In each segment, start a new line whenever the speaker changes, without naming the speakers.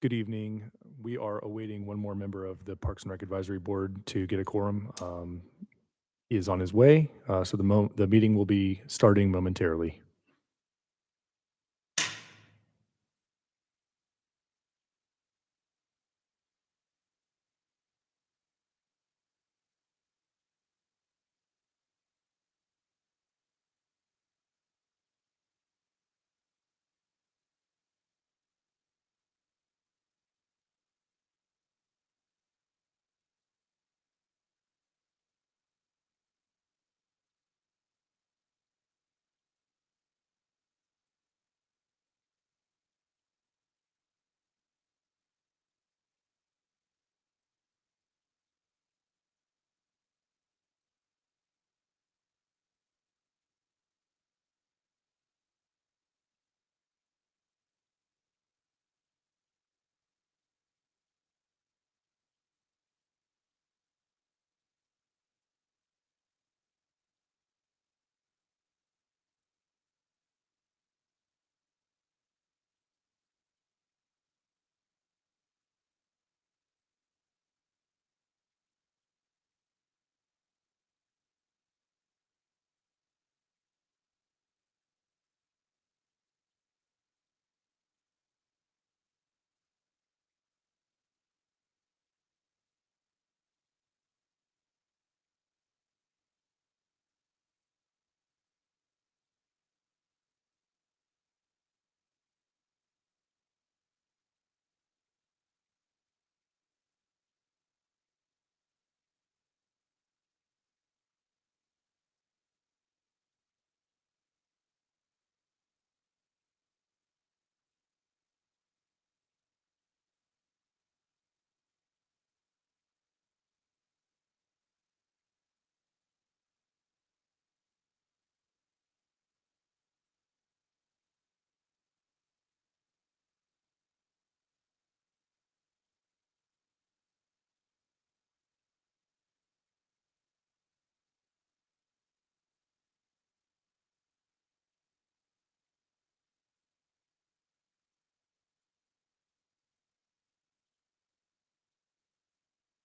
Good evening. We are awaiting one more member of the Parks and Rec Advisory Board to get a quorum. He is on his way, so the meeting will be starting momentarily.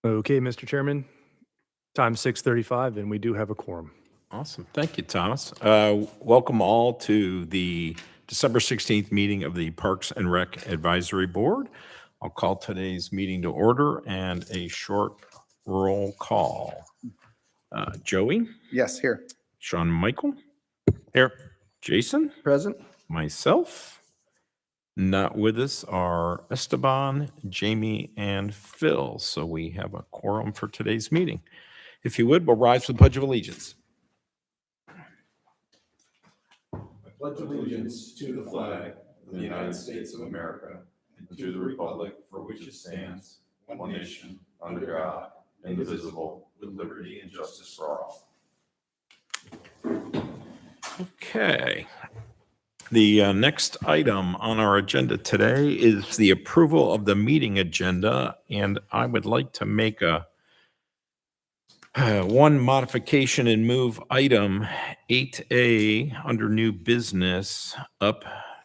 Okay, Mr. Chairman, time 6:35, and we do have a quorum.
Awesome. Thank you, Thomas. Welcome all to the December 16th meeting of the Parks and Rec Advisory Board. I'll call today's meeting to order and a short roll call. Joey,
Yes, here.
Sean Michael,
Here.
Jason,
Present.
myself. Not with us are Esteban, Jamie, and Phil. So we have a quorum for today's meeting. If you would, we'll rise for the Pledge of Allegiance.
Pledge allegiance to the flag of the United States of America and to the republic for which it stands, one nation, under God, indivisible, with liberty and justice for all.
Okay. The next item on our agenda today is the approval of the meeting agenda, and I would like to make one modification and move item 8A under new business up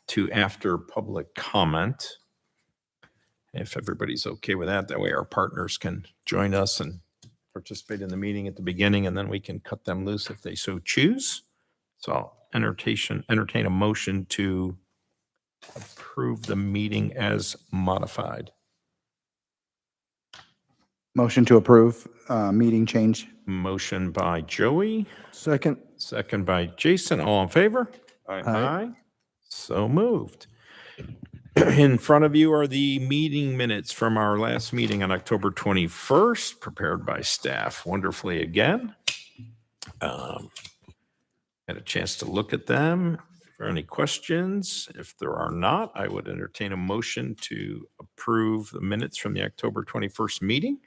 to after public comment. If everybody's okay with that, that way our partners can join us and participate in the meeting at the beginning, and then we can cut them loose if they so choose. So I'll entertain a motion to approve the meeting as modified.
Motion to approve, meeting change.
Motion by Joey,
Second.
second by Jason. All in favor?
Aye.
So moved. In front of you are the meeting minutes from our last meeting on October 21st, prepared by staff wonderfully again. Had a chance to look at them. If there are any questions, if there are not, I would entertain a motion to approve the minutes from the October 21st meeting.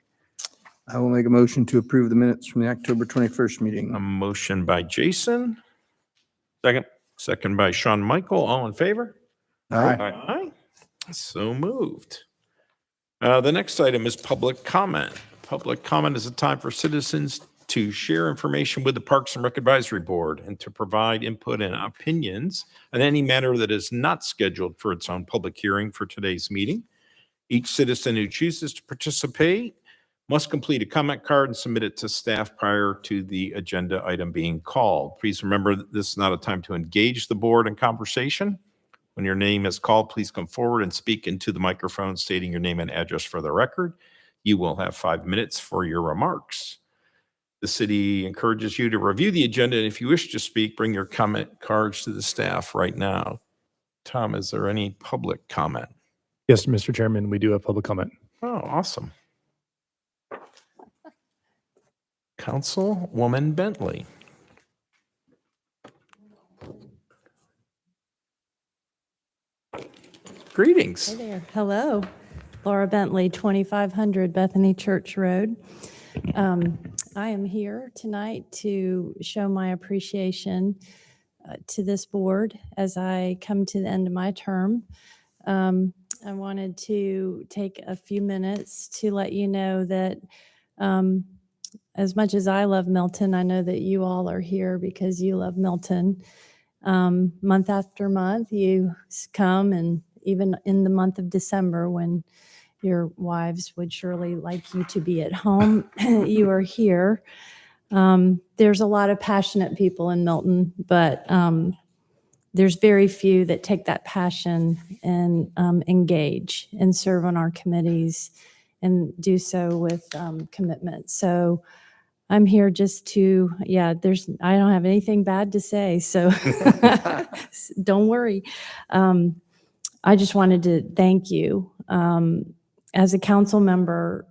I will make a motion to approve the minutes from the October 21st
A
meeting.
motion by Jason. Second. Second by Sean Michael. All in favor?
Aye.
Aye. So moved. The next item is public comment. Public comment is a time for citizens to share information with the Parks and Rec Advisory Board and to provide input and opinions on any matter that is not scheduled for its own public hearing for today's meeting. Each citizen who chooses to participate must complete a comment card and submit it to staff prior to the agenda item being called. Please remember that this is not a time to engage the board in conversation. When your name is called, please come forward and speak into the microphone stating your name and address for the record. You will have 5 minutes for your remarks. The city encourages you to review the agenda, and if you wish to speak, bring your comment cards to the staff right now. Tom, is there any public comment?
Yes, Mr. Chairman, we do have public comment.
Oh, awesome. Councilwoman Bentley. Greetings.
Hey there. Hello. Laura Bentley, 2500 Bethany Church Road. I am here tonight to show my appreciation to this board as I come to the end of my term. I wanted to take a few minutes to let you know that as much as I love Milton, I know that you all are here because you love Milton. Month after month, you come, and even in the month of December when your wives would surely like you to be at home, you are here. There's a lot of passionate people in Milton, but there's very few that take that passion and engage and serve on our committees and do so with commitment. So I'm here just to, I don't have anything bad to say, so don't worry. I just wanted to thank you. As a council member,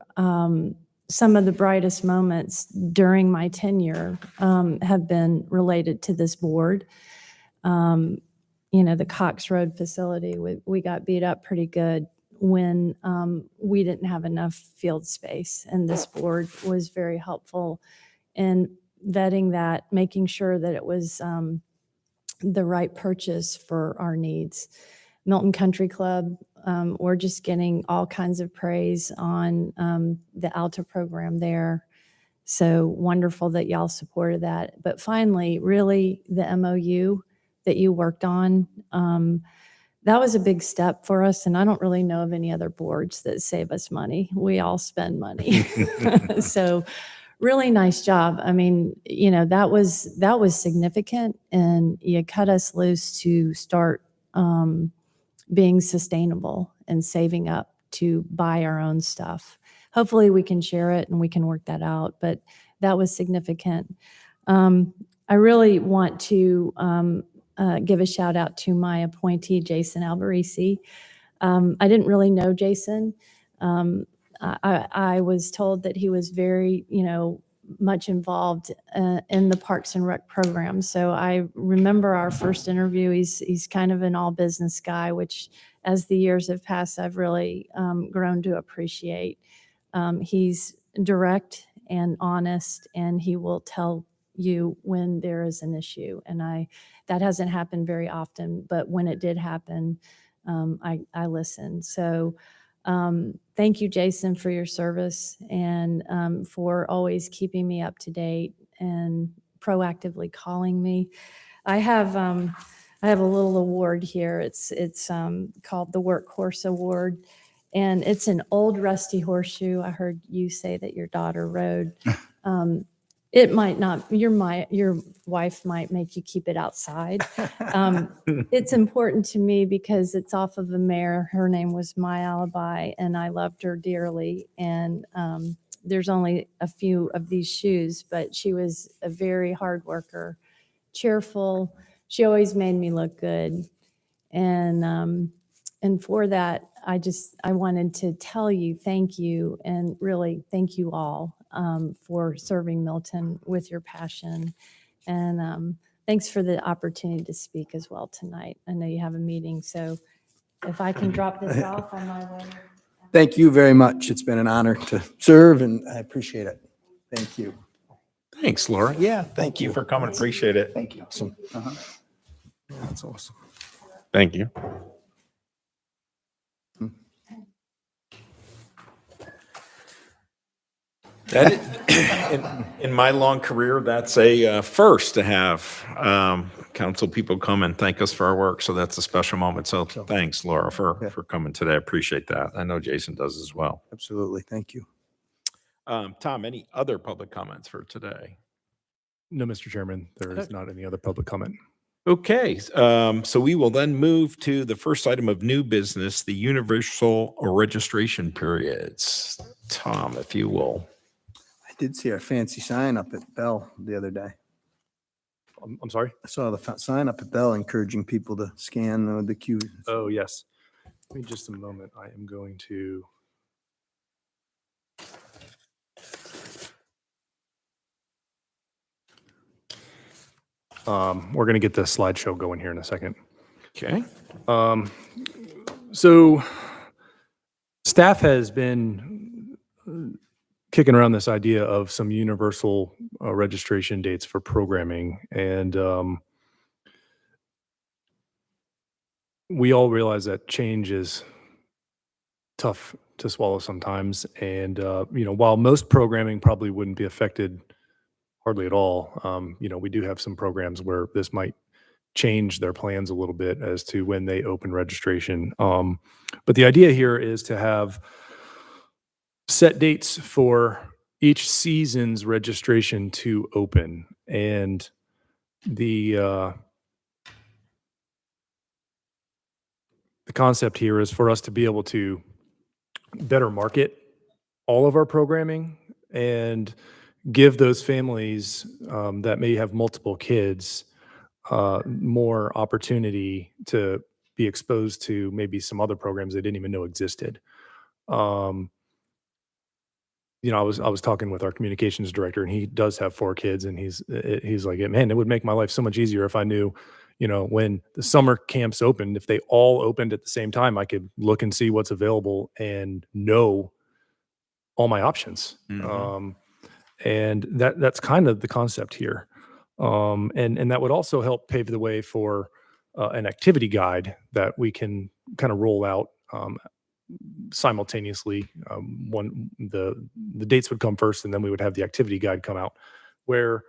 some of the brightest moments during my tenure have been related to this board. The Cox Road facility, we got beat up pretty good when we didn't have enough field space, and this board was very helpful in vetting that, making sure that it was the right purchase for our needs. Milton Country Club, we're just getting all kinds of praise on the Alta program there. So wonderful that y'all supported that. But finally, really, the MOU that you worked on, that was a big step for us. And I don't really know of any other boards that save us money. We all spend money. So really nice job. I mean, that was significant, and you cut us loose to start being sustainable and saving up to buy our own stuff. Hopefully we can share it and we can work that out, but that was significant. I really want to give a shout out to my appointee, Jason Alvarisi. I didn't really know Jason. I was told that he was very, much involved in the Parks and Rec program. So I remember our first interview. He's kind of an all business guy, which as the years have passed, I've really grown to appreciate. He's direct and honest, and he will tell you when there is an issue. And that hasn't happened very often, but when it did happen, I listened. So thank you, Jason, for your service and for always keeping me up to date and proactively calling me. I have a little award here. It's called the Workhorse Award, and it's an old rusty horseshoe. I heard you say that your daughter rode. It might not, your wife might make you keep it outside. It's important to me because it's off of a mare. Her name was My Alibi, and I loved her dearly. And there's only a few of these shoes, but she was a very hard worker, cheerful. She always made me look good. And for that, I wanted to tell you thank you, and really thank you all for serving Milton with your passion. And thanks for the opportunity to speak as well tonight. I know you have a meeting, so if I can drop this off on my way.
Thank you very much. It's been an honor to serve, and I appreciate it. Thank you.
Thanks, Laura. Yeah, thank you for coming. Appreciate it.
Thank you.
Awesome.
Uh-huh.
That's awesome.
Thank you. That in my long career, that's a first to have council people come and thank us for our work. So that's a special moment. So
So-
thanks, Laura,
Yeah.
for coming today. I appreciate that. I know Jason does as well.
Absolutely. Thank you.
Tom, any other public comments for today?
No, Mr. Chairman, there is not any other public comment.
Okay, so we will then move to the first item of new business, the universal registration periods. Tom, if you will.
I did see our fancy sign up at Bell the other day.
I'm sorry?
I saw the sign up at Bell encouraging people to scan the queue.
Oh, yes. Give me just a moment. I am going to. We're going to get the slideshow going here in a second.
Okay.
So staff has been kicking around this idea of some universal registration dates for programming. And we all realize that change is tough to swallow sometimes. And, while most programming probably wouldn't be affected hardly at all, we do have some programs where this might change their plans a little bit as to when they open registration. But the idea here is to have set dates for each season's registration to open. And the concept here is for us to be able to better market all of our programming and give those families that may have multiple kids more opportunity to be exposed to maybe some other programs they didn't even know existed. I was talking with our communications director, and he does have 4 kids, and he's like, man, it would make my life so much easier if I knew, when the summer camps opened, if they all opened at the same time, I could look and see what's available and know all my options.
Mhm.
And that's kind of the concept here. And that would also help pave the way for an activity guide that we can kind of roll out simultaneously. The dates would come first, and then we would have the activity guide come out, where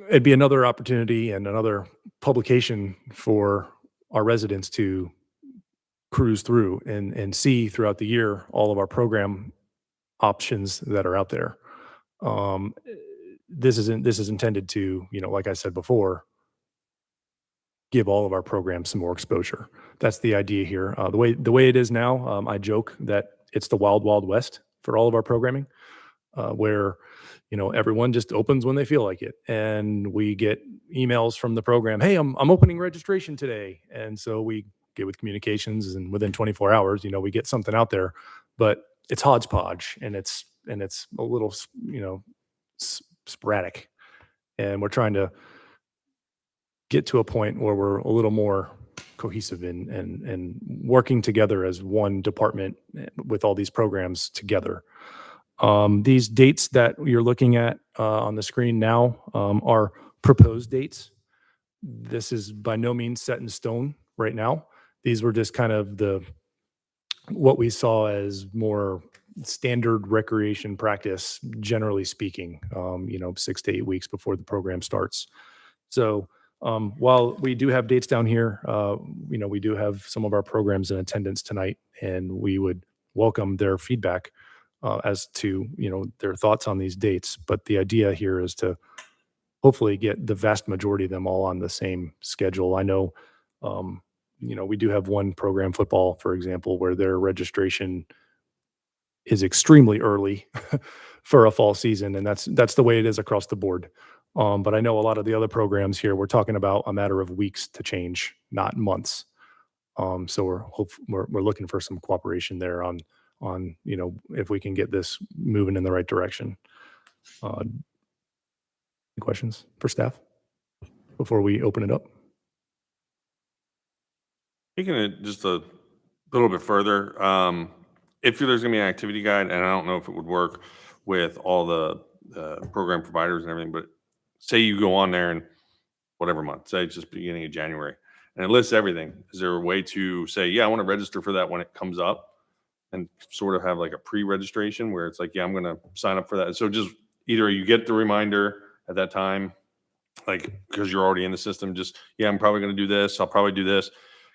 it'd be another opportunity and another publication for our residents to cruise through and see throughout the year all of our program options that are out there. This is intended to, like I said before, give all of our programs some more exposure. That's the idea here. The way it is now, I joke that it's the wild, wild west for all of our programming, where everyone just opens when they feel like it, and we get emails from the program. Hey, I'm opening registration today, and so we get with communications, and within 24 hours, we get something out there, but it's hodgepodge, and it's a little sporadic, and we're trying to get to a point where we're a little more cohesive and working together as one department with all these programs together. These dates that you're looking at on the screen now are proposed dates. This is by no means set in stone right now. These were just kind of what we saw as more standard recreation practice, generally speaking, 6 to 8 weeks before the program starts. So while we do have dates down here, we do have some of our programs in attendance tonight, and we would welcome their feedback as to, their thoughts on these dates. But the idea here is to hopefully get the vast majority of them all on the same schedule. I know, we do have one program, football, for example, where their registration is extremely early for a fall season, and that's the way it is across the board. But I know a lot of the other programs here, we're talking about a matter of weeks to change, not months. So we're looking for some cooperation there on if we can get this moving in the right direction. Any questions for staff before we open it up?
Taking it just a little bit further, if there's gonna be an activity guide, and I don't know if it would work with all the program providers and everything, but say you go on there and whatever month, say it's just beginning of January, and it lists everything. Is there a way to say, yeah, I want to register for that when it comes up, and sort of have like a pre-registration where it's like, yeah, I'm going to sign up for that. So just either you get the reminder at that time, like, because you're already in the system, just, yeah, I'm probably going to do this. I'll probably do this.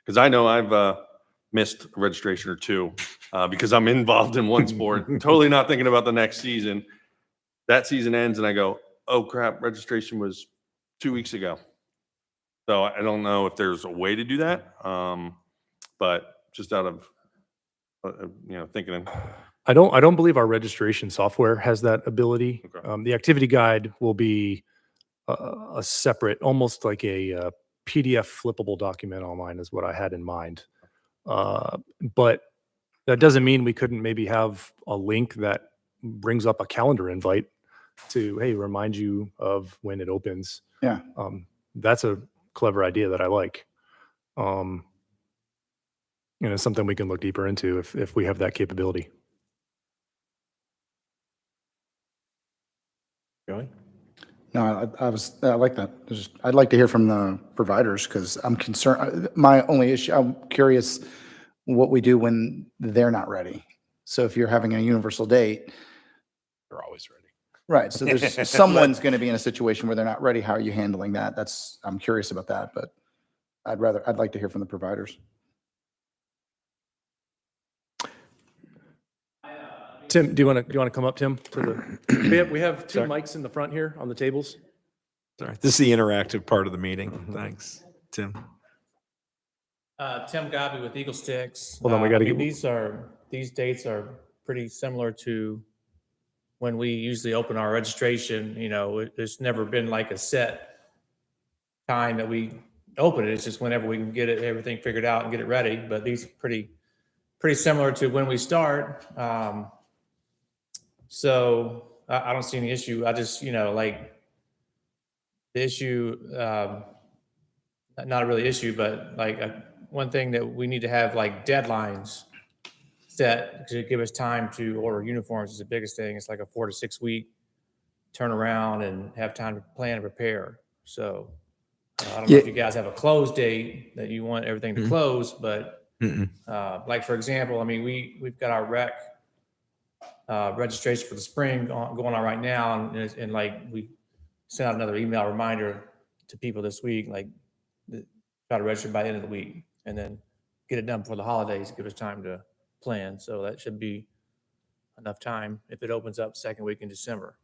Because I know I've missed a registration or two because I'm involved in one sport, totally not thinking about the next season. That season ends and I go, oh crap, registration was 2 weeks ago. So I don't know if there's a way to do that. But just out of, thinking.
I don't believe our registration software has that ability.
Okay.
The activity guide will be a separate, almost like a PDF flippable document online is what I had in mind. But that doesn't mean we couldn't maybe have a link that brings up a calendar invite to, hey, remind you of when it opens.
Yeah.
That's a clever idea that I like. It's something we can look deeper into if we have that capability.
Joey?
No, I like that. I'd like to hear from the providers because I'm concerned. My only issue, I'm curious what we do when they're not ready. So if you're having a universal date,
They're always ready.
right? So there's someone's going to be in a situation where they're not ready. How are you handling that? I'm curious about that, but I'd like to hear from the providers.
Tim, do you want to come up, Tim? To the we have two mics in the front here on the tables.
Sorry, this is the interactive part of the meeting. Thanks, Tim.
Tim Gobby with Eagle Sticks.
Hold on, we gotta
I mean,
get-
these dates are pretty similar to when we usually open our registration. There's never been like a set time that we open it. It's just whenever we can get everything figured out and get it ready. But these are pretty similar to when we start. So I don't see any issue. I just, like the issue, not a really issue, but like one thing that we need to have like deadlines set to give us time to order uniforms is the biggest thing. It's like a 4 to 6 week turnaround and have time to plan and prepare. So I don't know if you guys have a close date that you want everything to close, but like for example, I mean, we've got our rec registration for the spring going on right now, and like we sent out another email reminder to people this week, like try to register by the end of the week, and then get it done before the holidays. Give us time to plan, so that should be enough time if it opens up second week in December.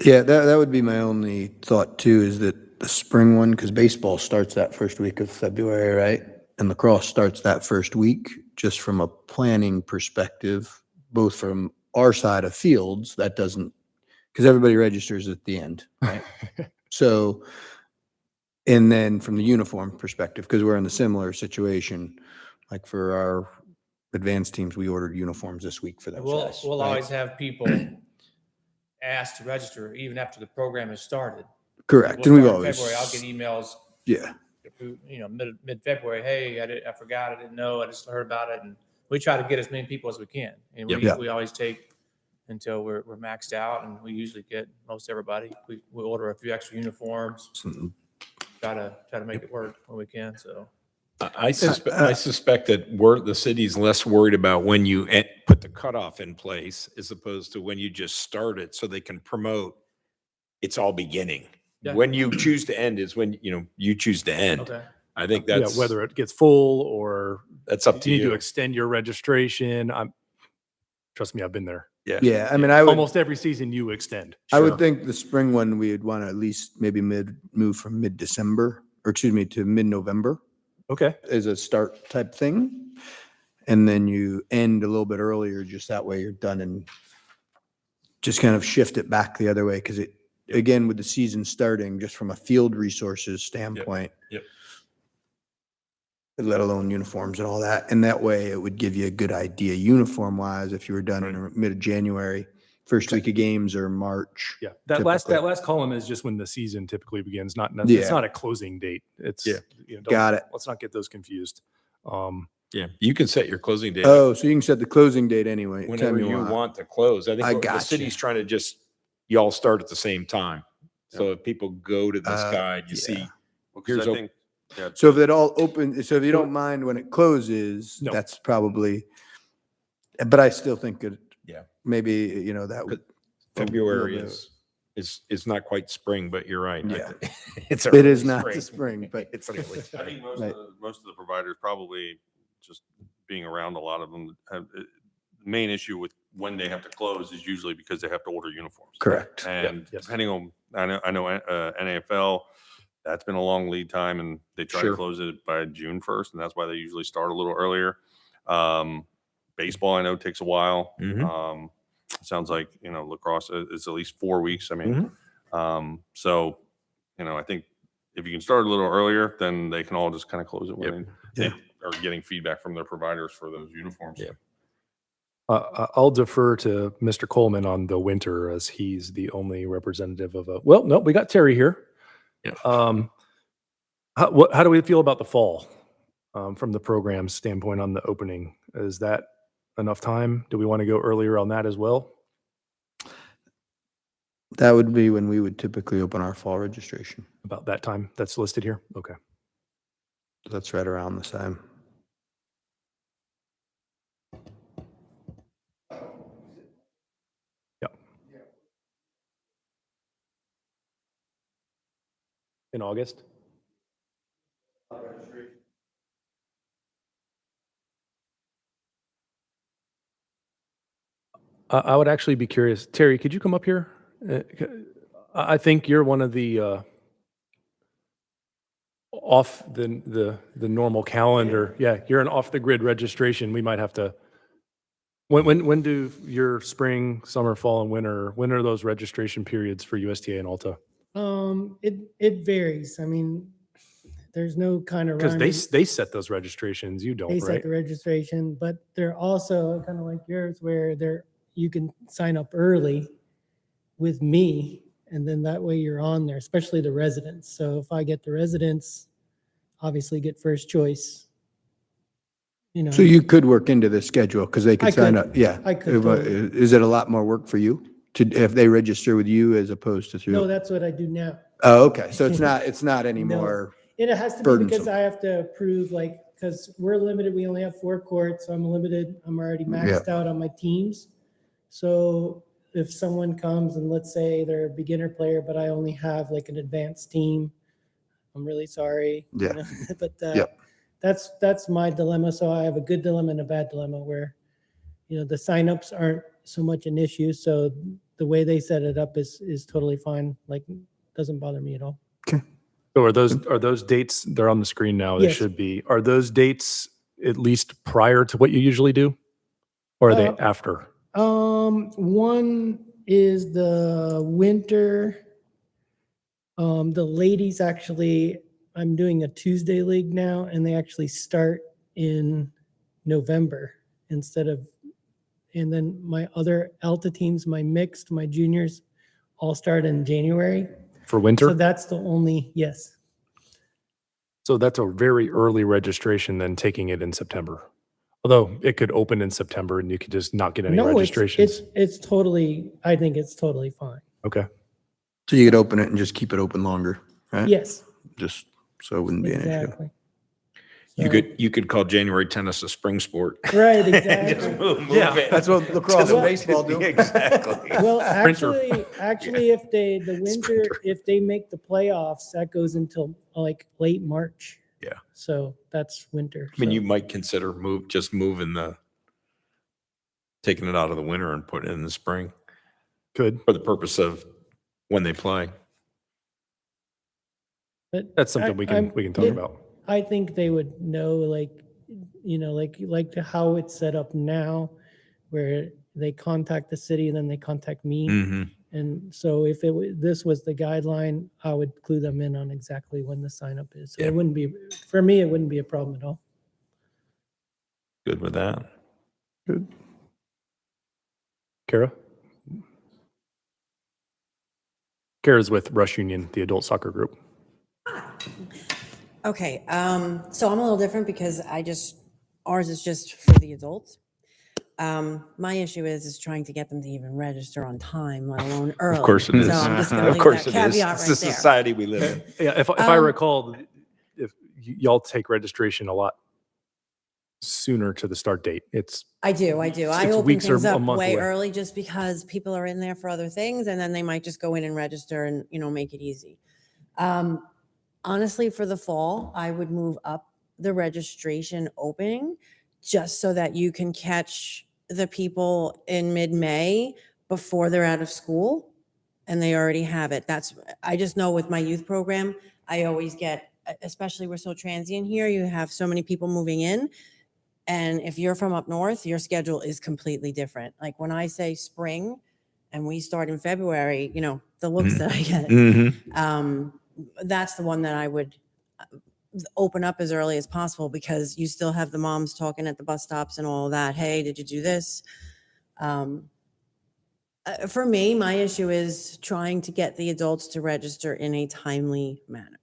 Yeah, that would be my only thought too, is that the spring one, because baseball starts that first week of February, right? And lacrosse starts that first week. Just from a planning perspective, both from our side of fields, that doesn't, because everybody registers at the end, right? So, and then from the uniform perspective, because we're in a similar situation, like for our advanced teams, we ordered uniforms this week for them.
We'll always have people ask to register even after the program has started.
Correct.
We'll
And we've
start in
always,
February. I'll get emails.
yeah.
Mid-February, hey, I forgot, I didn't know, I just heard about it, and we try to get as many people as we can. And we always take until we're maxed out, and we usually get most everybody. We order a few extra uniforms, try to make it work when we can. So
I suspect that the city's less worried about when you put the cutoff in place as opposed to when you just start it, so they can promote it's all beginning.
Yeah.
When you choose to end is when you choose to end.
okay.
I think that's
whether it gets full or
that's up to
you need
you.
to extend your registration. Trust me, I've been there.
Yeah. I mean, I would,
Almost every season you extend.
I would think the spring one, we'd want to at least maybe move from mid-December, or excuse me, to mid-November
Okay.
as a start type thing. And then you end a little bit earlier, just that way you're done, and just kind of shift it back the other way. Because again, with the season starting, just from a field resources standpoint,
Yep.
let alone uniforms and all that. And that way it would give you a good idea uniform wise if you were done in mid of January, first week of games, or March.
Yeah. That last column is just when the season typically begins. It's not a closing date. It's
Got it.
Let's not get those confused.
Yeah, you can set your closing date
Oh, so you can set the closing date anyway.
whenever
anytime
you want to close. I think
I
the
gotcha.
city's trying to just y'all start at the same time. So if people go to this guide, you
yeah.
see.
Because
Here's
I
a-
think,
So if it all open, so if you don't mind when it closes,
No.
that's probably, but I still think it,
Yeah.
maybe, that would.
February
a little
is It's not quite spring, but you're right.
Yeah.
It's
It is
early
not the spring, but
It's early
I
spring.
think
Right.
most of the providers probably just being around a lot of them have, the main issue with when they have to close is usually because they have to order uniforms.
correct.
And
yes.
depending on, I know NFL, that's been a long lead time and they try
Sure.
to close it by June 1st. And that's why they usually start a little earlier. Baseball, I know takes a while.
Mhm.
Sounds like, lacrosse is at least 4 weeks. I mean,
Mm-hmm.
so, I think if you can start a little earlier, then they can all just kind of close it when they are getting feedback from their providers for those uniforms.
Yeah.
I'll defer to Mr. Coleman on the winter as he's the only representative of a, well, no, we got Terry here.
Yeah.
How do we feel about the fall from the program standpoint on the opening? Is that enough time? Do we want to go earlier on that as well?
That would be when we would typically open our fall registration.
About that time that's listed here? Okay.
That's right around the time.
In August? I would actually be curious. Terry, could you come up here? I think you're one of the off the normal calendar. Yeah, you're an off the grid registration. We might have to. When do your spring, summer, fall, and winter? When are those registration periods for USTA and Alta?
It varies. I mean, there's no kind of
Because
rhyme.
they set those registrations. You don't,
They set
right?
the registration, but they're also kind of like yours where you can sign up early with me, and then that way you're on there, especially the residents. So if I get the residents, obviously get first choice.
So you could work into the schedule because they
I
could sign
could.
up. Yeah.
I could totally.
Is it a lot more work for you if they register with you as opposed to through?
No, that's what I do now.
Oh, okay. So it's not anymore.
And it has to be because I have to approve, because we're limited, we only have 4 courts, so I'm limited, I'm already maxed out on my teams. So if someone comes and let's say they're a beginner player, but I only have an advanced team, I'm really sorry.
Yeah.
But
Yep.
that's my dilemma. So I have a good dilemma and a bad dilemma where, the signups aren't so much an issue. So the way they set it up is totally fine. Doesn't bother me at all.
So are those dates? They're on the screen now. They
Yes.
should be. Are those dates at least prior to what you usually do, or are they after?
One is the winter. The ladies actually, I'm doing a Tuesday league now, and they actually start in November and then my other Alta teams, my mixed, my juniors, all start in January.
For winter?
So that's the only, yes.
So that's a very early registration than taking it in September. Although it could open in September and you could just not get any
No,
registrations.
it's totally, I think it's totally fine.
Okay.
So you could open it and just keep it open longer, right?
Yes,
Just so it wouldn't be an issue.
exactly.
You
So-
could call January tennis a spring sport.
Right,
Just
exactly.
move
Yeah,
it.
That's what lacrosse
and
baseball do.
Exactly.
Well,
Sprinter.
actually, if the winter,
Sprinter.
if they make the playoffs, that goes until late March.
Yeah.
So that's winter.
I mean,
so-
you might consider taking it out of the winter and putting it in the spring
Good.
for the purpose of when they play.
but
That's something we can talk
yeah,
about.
I think they would know, how it's set up now, where they contact the city and then they contact me.
Mm-hmm.
And so if this was the guideline, I would clue them in on exactly when the sign up is. So
Yeah.
it wouldn't be, for me, it wouldn't be a problem at all.
Good with that.
Good. Kara? Kara's with Rush Union, the adult soccer group.
Okay, so I'm a little different because ours is just for the adults. My issue is trying to get them to even register on time, let alone early.
Of course it is.
So I'm just gonna
Of
leave
course
that
it is.
caveat
It's
right
the
there.
society we live in.
Yeah, if I
Um,
recall, if y'all take registration a lot sooner to the start date. It's
I do. I
6
open
weeks or
things
a
up
month
way
away.
early just because people are in there for other things, and then they might just go in and register and, make it easy. Honestly, for the fall, I would move up the registration opening just so that you can catch the people in mid-May before they're out of school and they already have it. I just know with my youth program, I always get, especially we're so transient here, you have so many people moving in. And if you're from up north, your schedule is completely different. Like when I say spring and we start in February, the looks that I get, that's the one that I would open up as early as possible because you still have the moms talking at the bus stops and all that. Hey, did you do this? For me, my issue is trying to get the adults to register in a timely manner.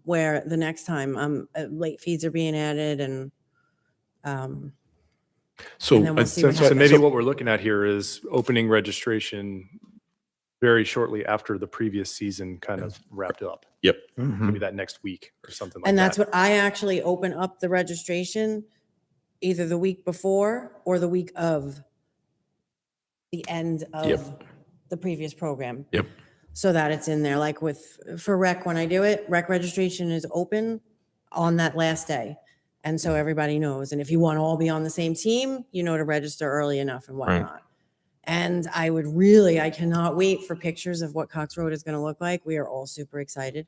Where the next time late fees are being added and
So,
and then we'll see
So,
what
so
happens.
maybe what we're looking at here is opening registration very shortly after the previous season kind of wrapped up.
yep.
Maybe that next week or something like that.
And that's what I actually open up the registration either the week before or the week of the end of
Yep.
the previous program.
Yep.
So that it's in there. Like for rec, when I do it, rec registration is open on that last day. And so everybody knows. And if you want to all be on the same team, to register early enough and whatnot. And I cannot wait for pictures of what Cox Road is going to look like. We are all super excited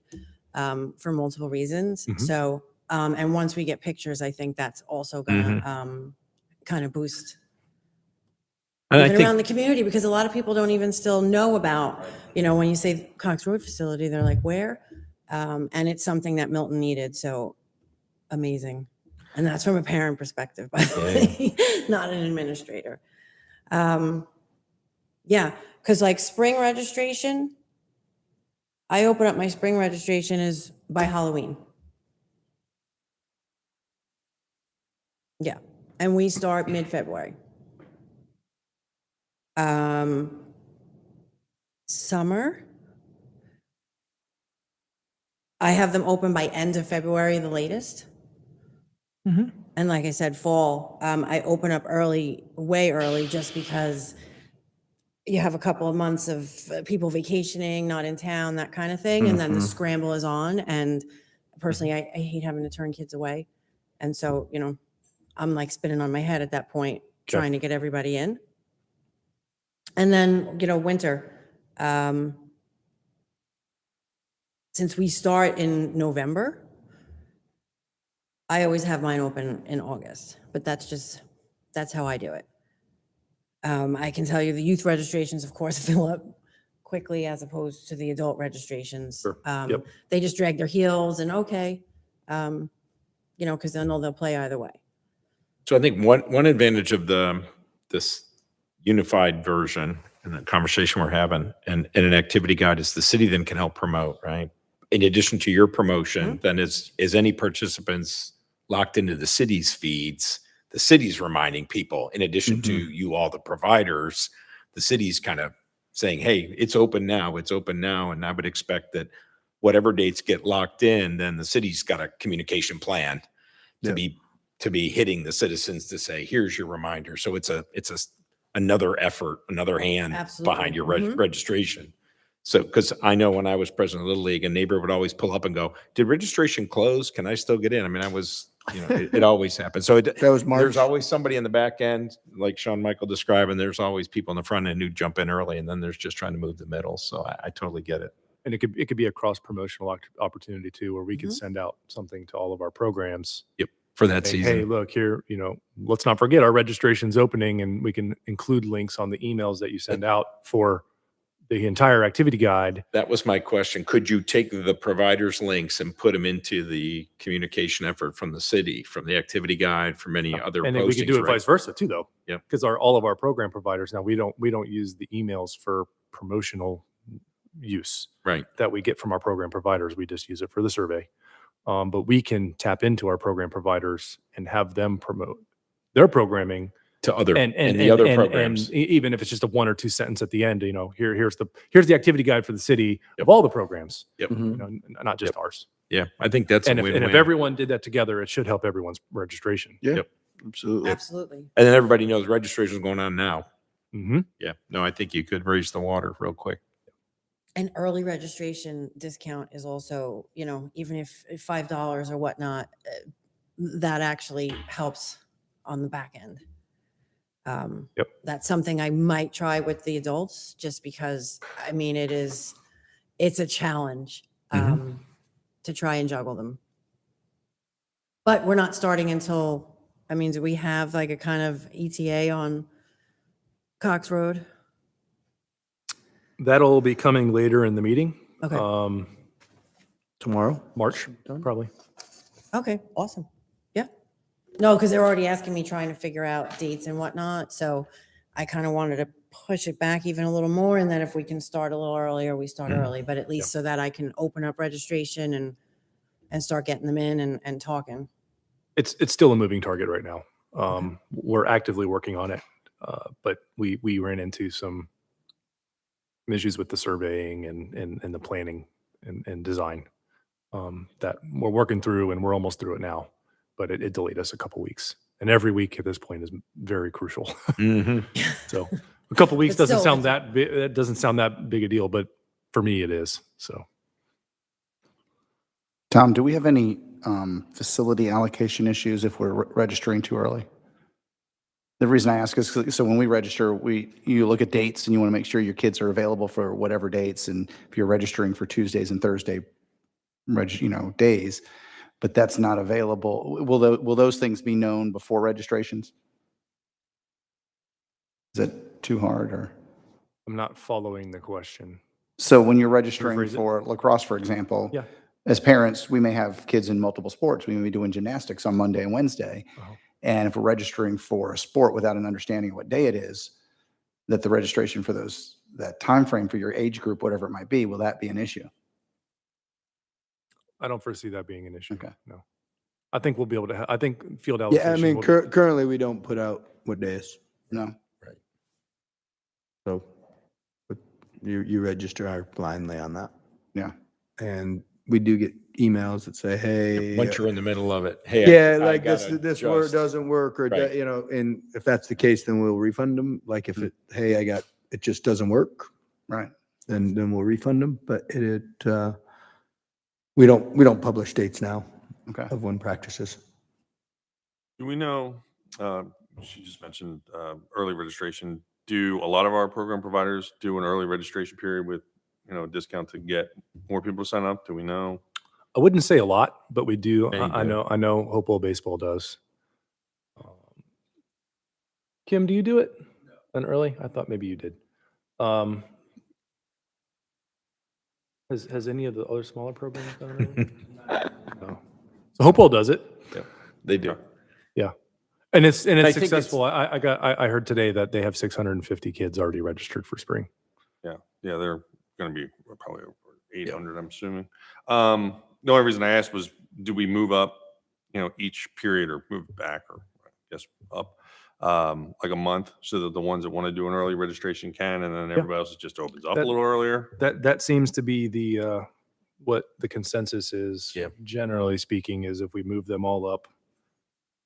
for multiple reasons.
Mhm.
So, and once we get pictures, I think that's also going to kind of boost
And I
even
think
around the community, because a lot of people don't even still know about, when you say Cox Road facility, they're like, where? And it's something that Milton needed. So amazing. And that's from a parent perspective, by the way, not an administrator. Yeah, because like spring registration, I open up my spring registration is by Halloween. Yeah, and we start mid-February. Summer, I have them open by end of February, the latest. And like I said, fall, I open up early, way early, just because you have a couple of months of people vacationing, not in town, that kind of thing. And then the scramble is on. And personally, I hate having to turn kids away. And so, I'm like spinning on my head at that point, trying to get everybody in. And then, winter. Since we start in November, I always have mine open in August, but that's how I do it. I can tell you the youth registrations, of course, fill up quickly as opposed to the adult registrations.
Sure. Yep.
They just drag their heels and because they'll play either way.
So I think one advantage of this unified version and the conversation we're having and an activity guide is the city then can help promote, right? In addition to your promotion, then is any participants locked into the city's feeds, the city's reminding people, in addition to you all the providers, the city's kind of saying, hey, it's open now. And I would expect that whatever dates get locked in, then the city's got a communication plan to be hitting the citizens to say, here's your reminder. So it's another effort, another hand
Absolutely.
behind your registration. So, because I know when I was president of Little League, a neighbor would always pull up and go, did registration close? Can I still get in? I mean, it always happens. So
That was March.
there's always somebody in the back end, like Sean Michael described, and there's always people in the front end who jump in early, and then there's just trying to move the middle. So I totally get it.
And it could be a cross promotional opportunity too, where we could send out something to all of our programs.
Yep. For that
saying,
season.
hey, look here, let's not forget our registration's opening, and we can include links on the emails that you send out for the entire activity guide.
That was my question. Could you take the providers' links and put them into the communication effort from the city, from the activity guide, from any other
And
postings?
then we could do it
right?
vice versa too, though.
Yep.
Because all of our program providers now, we don't use the emails for promotional use
Right.
that we get from our program providers. We just use it for the survey. But we can tap into our program providers and have them promote their programming
To other
and
the other
and
programs.
even if it's just a 1 or 2 sentence at the end, here's the activity guide for the city of all the programs,
Yep.
not just ours.
Yeah, I think that's a
And if
win-win.
everyone did that together, it should help everyone's registration.
Yeah,
Yep.
absolutely.
Absolutely.
And then everybody knows registration is going on now.
Hmm.
Yeah. No, I think you could raise the water real quick.
An early registration discount is also, even if $5 or whatnot, that actually helps on the back end.
Yep.
That's something I might try with the adults, just because, I mean, it's a challenge to try and juggle them. But we're not starting until, do we have like a kind of ETA on Cox Road?
That'll be coming later in the meeting.
Okay.
Tomorrow?
March,
Done?
probably.
Okay, awesome. Yeah. No, because they're already asking me, trying to figure out dates and whatnot. So I kind of wanted to push it back even a little more. And then if we can start a little earlier, we start early, but at least so that I can open up registration and start getting them in and talking.
It's still a moving target right now. We're actively working on it, but we ran into some issues with the surveying and the planning and design that we're working through, and we're almost through it now. But it delayed us a couple weeks, and every week at this point is very crucial. So a couple weeks
But
doesn't
still,
sound that doesn't sound that big a deal, but for me it is. So
Tom, do we have any facility allocation issues if we're registering too early? The reason I ask is so when we register, you look at dates and you want to make sure your kids are available for whatever dates. And if you're registering for Tuesdays and Thursday, days, but that's not available. Will those things be known before registrations? Is it too hard or?
I'm not following the question.
So when you're registering
Rephrase it.
for lacrosse, for example,
Yeah.
as parents, we may have kids in multiple sports. We may be doing gymnastics on Monday and Wednesday.
Uh-huh.
And if we're registering for a sport without an understanding of what day it is, that the registration for that time frame for your age group, whatever it might be, will that be an issue?
I don't foresee that being an issue.
Okay.
No, I think we'll be able to. I think field allocation.
Yeah, I mean,
will be-
currently we don't put out what days.
No.
So but you register blindly on that.
Yeah.
And we do get emails that say, hey.
Once you're in the middle of it, hey,
Yeah,
I
like this
gotta
word
adjust.
doesn't work or,
Right.
and if that's the case, then we'll refund them. Like if it just doesn't work,
Right.
then we'll refund them. But we don't publish dates now
Okay.
of when practices.
Do we know, she just mentioned early registration. Do a lot of our program providers do an early registration period with, a discount to get more people to sign up? Do we know?
I wouldn't say a lot, but we do.
Yeah, you
I
do.
know. I know. Hopewell Baseball does. Kim, do you do it an early? I thought maybe you did. Has any of the other smaller programs done it? No. So Hopewell does it.
They do.
Yeah, and it's
I think it's-
successful. I heard today that they have 650 kids already registered for spring.
Yeah, they're going to be probably over 800, I'm assuming. The only reason I asked was, do we move up, each period or move back or I guess up like a month so that the ones that want to do an early registration can, and then everybody else just opens up a
That-
little earlier?
That seems to be the what the consensus is.
Yeah.
Generally speaking, is if we move them all up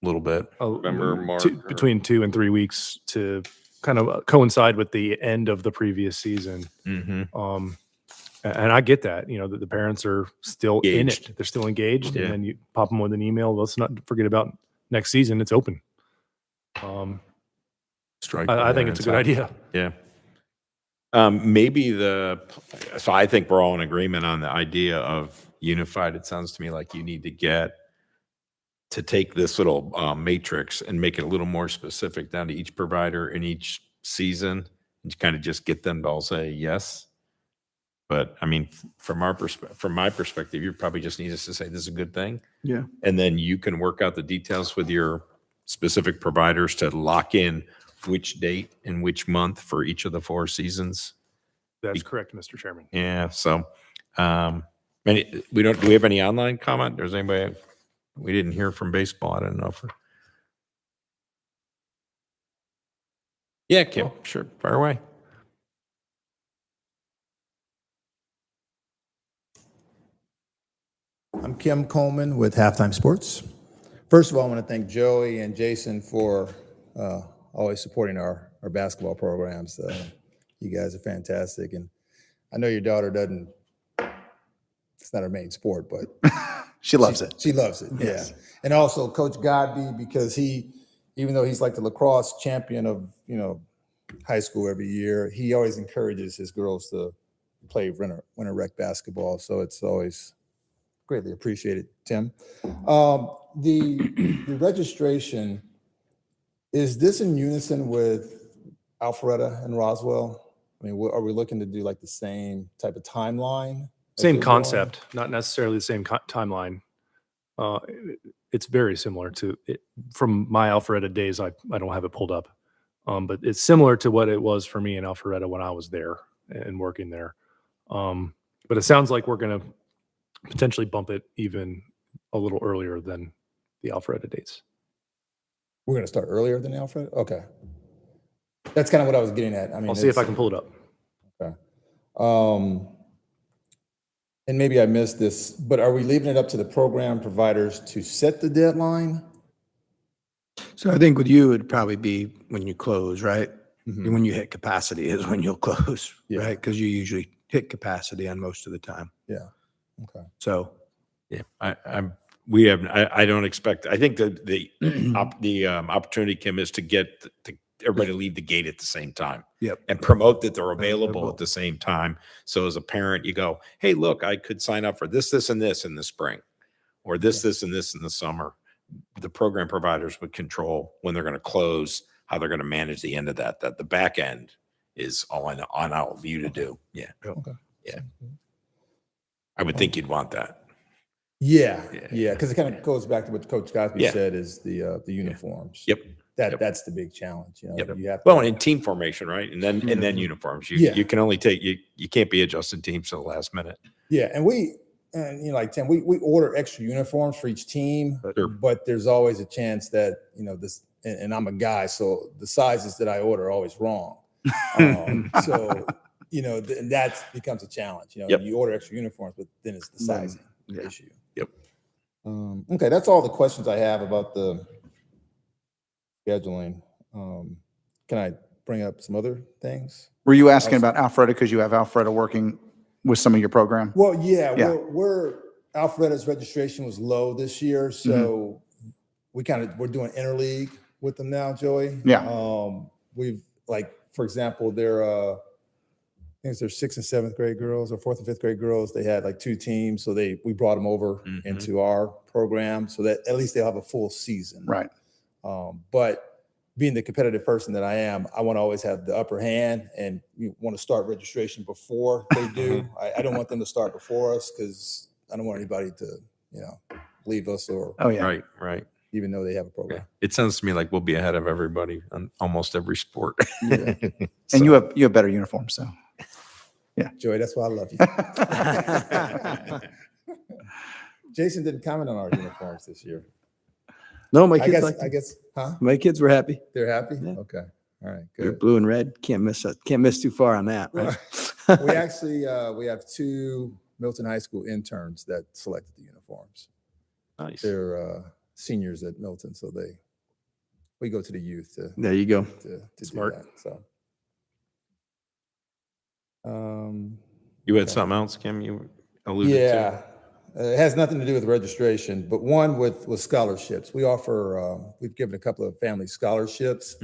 A little bit.
November, March,
between 2 and 3 weeks to kind of coincide with the end of the previous season.
Mm-hmm.
And I get that, the parents are still in
Engaged.
it. They're still engaged.
Yeah.
And then you pop them with an email. Let's not forget about next season. It's open.
Strike.
I
while
think
they're
it's a good
inside.
idea.
Yeah. Maybe so I think we're all in agreement on the idea of unified. It sounds to me like you need to take this little matrix and make it a little more specific down to each provider in each season and kind of just get them to all say yes. But I mean, from my perspective, you probably just need us to say this is a good thing.
Yeah.
And then you can work out the details with your specific providers to lock in which date and which month for each of the 4 seasons.
That's correct, Mr. Chairman.
Yeah. So, do we have any online comment? There's anybody, we didn't hear from baseball. I don't know if. Yeah, Kim, sure. Fire away.
I'm Kim Coleman with Halftime Sports. First of all, I want to thank Joey and Jason for always supporting our basketball programs. You guys are fantastic. And I know your daughter it's not her main sport, but
She loves it.
She loves it,
Yes.
yeah. And also Coach Godby, because even though he's like the lacrosse champion of, high school every year, he always encourages his girls to play winter rec basketball. So it's always greatly appreciated, Tim. The registration, is this in unison with Alpharetta and Roswell? I mean, are we looking to do like the same type of timeline? as
Same
they're going?
concept, not necessarily the same timeline. It's very similar to it. From my Alpharetta days, I don't have it pulled up. But it's similar to what it was for me in Alpharetta when I was there and working there. But it sounds like we're going to potentially bump it even a little earlier than the Alpharetta dates.
We're going to start earlier than Alfred? Okay. That's kind of what I was getting at. I mean,
I'll see if I can pull it up.
Okay. And maybe I missed this, but are we leaving it up to the program providers to set the deadline?
So I think with you, it'd probably be when you close, right?
Mhm.
When you hit capacity is when you'll close,
Yeah.
right? Because you usually hit capacity on most of the time.
Yeah. Okay.
So
Yeah, I don't expect, I think the opportunity, Kim, is to get everybody to leave the gate at the same time.
Yep.
And promote that they're available at the same time. So as a parent, you go, hey, look, I could sign up for this, and this in the spring, or this, and this in the summer. The program providers would control when they're going to close, how they're going to manage the end of that the back end is all on our view to do. Yeah.
Okay.
Yeah. I would think you'd want that.
Yeah.
Yeah.
Yeah. Because it kind of goes back to what Coach Godby
Yeah.
said is the uniforms.
Yep.
That's the big challenge.
Yep.
You have to,
Well, in team formation, right? And then uniforms.
Yeah.
You can only you can't be adjusting teams to the last minute.
yeah. And like Tim, we order extra uniforms for each team,
Sure.
but there's always a chance that, this, and I'm a guy, so the sizes that I order are always wrong. So, and that becomes a challenge.
Yep.
You order extra uniforms, but then it's the sizing
yeah.
issue.
Yep.
Okay, that's all the questions I have about the scheduling. Can I bring up some other things?
Were you asking about Alpharetta because you have Alpharetta working with some of your program?
Well, yeah,
Yeah.
we're Alpharetta's registration was low this year, so we're doing interleague with them now, Joey.
Yeah.
We've for example, I think it's their 6th and 7th grade girls or 4th and 5th grade girls. They had 2 teams, so we brought them over into our program so that at least they'll have a full season.
Right.
But being the competitive person that I am, I want to always have the upper hand and you want to start registration before they do. I don't want them to start before us because I don't want anybody to, leave us or
Oh, yeah.
Right.
even though they have a
Yeah.
program.
It sounds to me like we'll be ahead of everybody on almost every sport.
Yeah. And you have better uniforms, so.
Joey, that's why I love you. Jason didn't comment on our uniforms this year.
no, my
I
kids
guess, huh?
my kids were happy.
They're happy?
Yeah.
Okay. All right,
They're
good.
blue and red. Can't miss too far on that. Right?
We actually, we have 2 Milton High School interns that selected the uniforms.
Nice.
They're seniors at Milton, so we go to the youth to
There you go.
Smart.
do that. So,
You had something else, Kim, you alluded to?
yeah, it has nothing to do with registration, but one with scholarships. We offer, we've given a couple of family scholarships,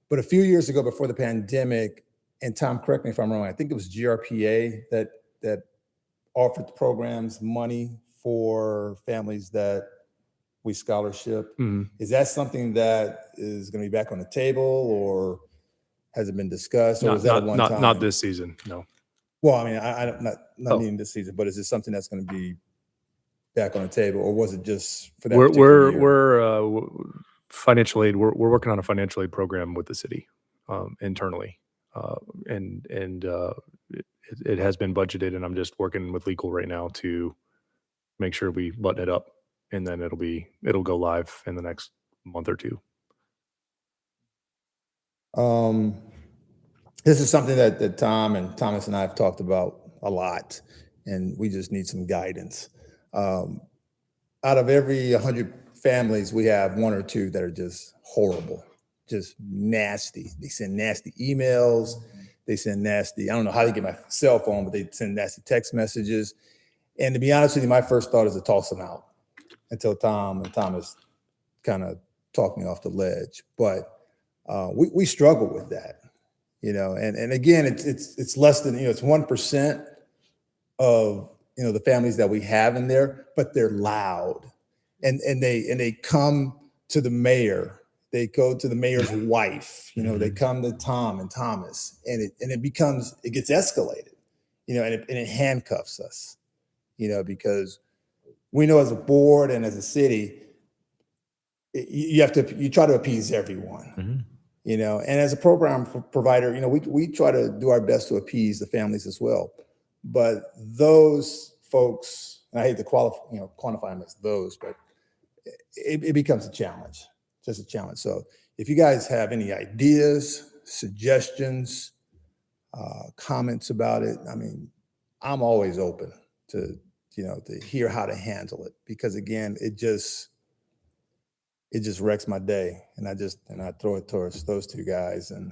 but a few years ago before the pandemic, and Tom, correct me if I'm wrong, I think it was GRPA that offered the programs money for families that we scholarship. Is that something that is going to be back on the table, or has it been discussed, or was that a one time?
Not this season, no.
Well, I mean, I'm not meaning this season, but is it something that's going to be back on the table, or was it just for that? particular year?
We're financial aid. We're working on a financial aid program with the city internally, and it has been budgeted, and I'm just working with legal right now to make sure we button it up, and then it'll go live in the next month or 2.
This is something that Tom and Thomas and I have talked about a lot, and we just need some guidance. Out of every 100 families, we have one or two that are just horrible, just nasty. They send nasty emails. They send nasty, I don't know how they get my cell phone, but they send nasty text messages. And to be honest with you, my first thought is to toss them out until Thomas kind of talked me off the ledge. But we struggle with that, and again, it's less than, it's 1% of, the families that we have in there, but they're loud and they come to the mayor. They go to the mayor's wife, they come to Tom and Thomas, and it gets escalated, and it handcuffs us, because we know as a board and as a city, you try to appease everyone, and as a program provider, we try to do our best to appease the families as well. But those folks, and I hate to quantify them as those, but it becomes a challenge, just a challenge. So if you guys have any ideas, suggestions, comments about it, I mean, I'm always open to hear how to handle it, because again, it just wrecks my day, and I throw it towards those two guys, and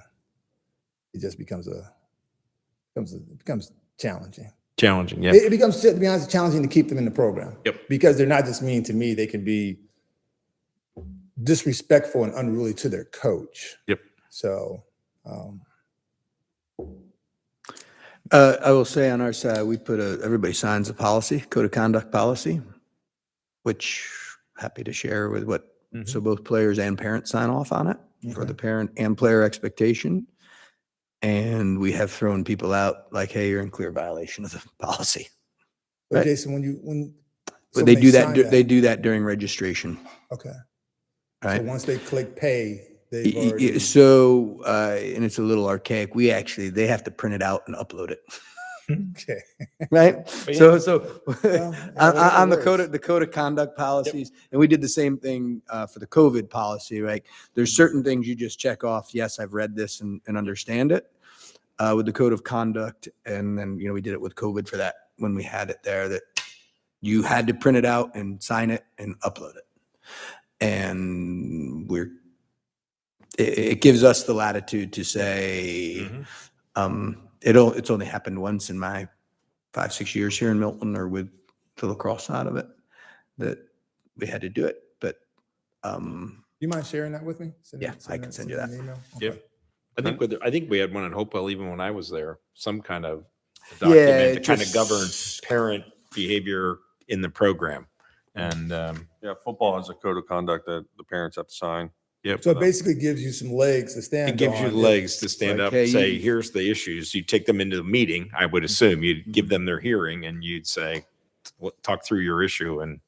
it just becomes challenging.
Challenging, yeah.
It becomes, to be honest, challenging to keep them in the program.
Yep.
Because they're not just mean to me; they can be disrespectful and unruly to their coach.
Yep.
So,
I will say on our side, we put everybody signs a policy, code of conduct policy, which happy to share with so both players and parents sign off on it for the parent and player expectation. And we have thrown people out like, hey, you're in clear violation of the policy.
but
Right.
Jason,
But they do that. They do that during registration.
Okay.
Right.
So once they click pay, they've
Y- y-
already.
So, and it's a little archaic. They have to print it out and upload it.
Okay.
Right.
yeah.
So
Well,
on the
whatever
code of conduct policies, and we did the same thing for the COVID policy, right? There's certain things you just check off. Yes, I've read this and understand it with the code of conduct. And then, we did it with COVID for that when we had it there, that you had to print it out and sign it and upload it. And it gives us the latitude to say, it's only happened once in my 5-6 years here in Milton, or with the lacrosse side of it, that we had to do it. But
you mind sharing that with me?
Yeah, I can send you that.
an email?
Yep.
Okay.
I think we had one in Hopewell even when I was there, some kind of
Yeah,
document to
it
kind of
just-
govern parent behavior in the program. And
Yeah, football has a code of conduct that the parents have to sign.
yep,
So it basically gives you some legs to stand on.
it gives you legs to stand
like,
up
hey,
and say,
you-
here's the issues. You take them into the meeting, I would assume. You'd give them their hearing and you'd say, talk through your issue, and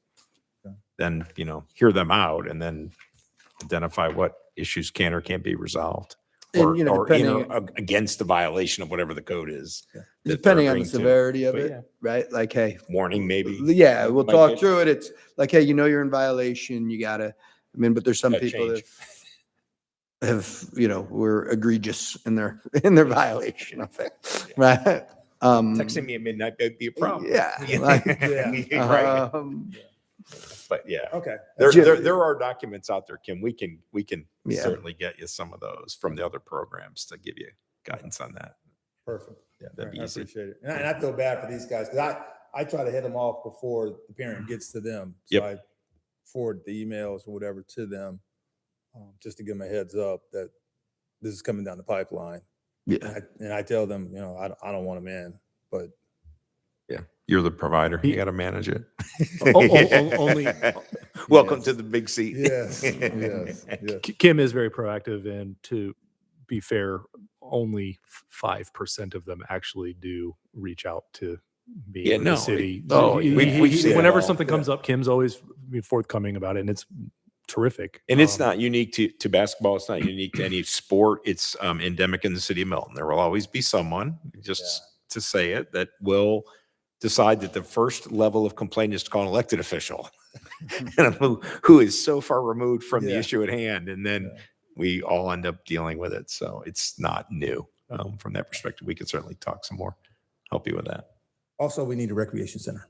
then, hear them out and then identify what issues can or can't be resolved.
And,
Or,
depending-
against the violation of whatever the code is. that they're
depending on the
agreeing to.
severity of
But
it,
yeah.
right? Like, hey,
Warning, maybe.
yeah, we'll
Might
talk
get-
through it. It's like, hey, you're in violation. You gotta. But there's some
Gotta
people that
change.
have were egregious in their violation of it, right?
Texting me at midnight would be a problem.
Yeah, like,
Right. But yeah,
Okay.
there are documents out there, Kim. We can
Yeah.
certainly get you some of those from the other programs to give you guidance on that.
Perfect.
Yeah, that'd be
I
easy.
appreciate it. And I feel bad for these guys, because I try to hit them off before the parent gets to them. So
Yep.
I forward the emails or whatever to them, just to give them a heads up that this is coming down the pipeline.
Yeah,
And I tell them, I don't want them in, but
Yeah, you're the provider. You got to manage it.
Only
Welcome to the big seat.
yes, yes.
Kim is very proactive, and to be fair, only 5% of them actually do reach out to me
Yeah,
or
no,
the city.
we've seen it
Whenever
all,
something
yeah.
comes up, Kim's always forthcoming about it, and it's terrific.
And it's not unique to basketball. It's not unique to any sport. It's endemic in the city of Milton. There will always be someone, just to say it, that will decide that the first level of complaint is to call an elected official who is so far removed from the
Yeah.
issue at hand. And then we all end up dealing with it. So it's not new from that perspective. We can certainly talk some more, help you with that.
Also, we need a recreation center.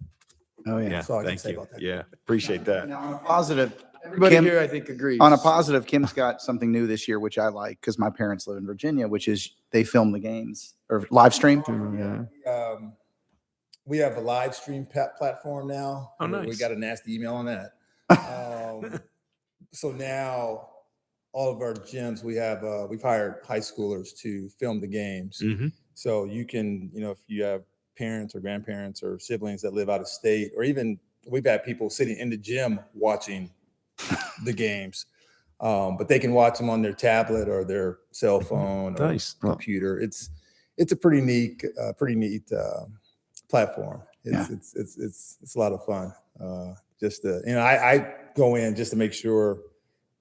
Oh, yeah.
Yeah,
That's all I can
thank
say
you.
about that.
Yeah, appreciate that.
Now, on a positive,
Everybody
Kim-
here, I think, agrees.
on a positive, Kim's got something new this year, which I like because my parents live in Virginia, which is they film the games or live stream.
Yeah.
We have a live stream platform now.
Oh,
We
nice.
got a nasty email on that. So now all of our gyms, we've hired high schoolers to film the games.
Mhm.
So you can, if you have parents or grandparents or siblings that live out of state, or even we've had people sitting in the gym watching the games, but they can watch them on their tablet or their cell phone or
Nice.
computer. It's a pretty neat platform.
Yeah.
It's a lot of fun. Just to, I go in just to make sure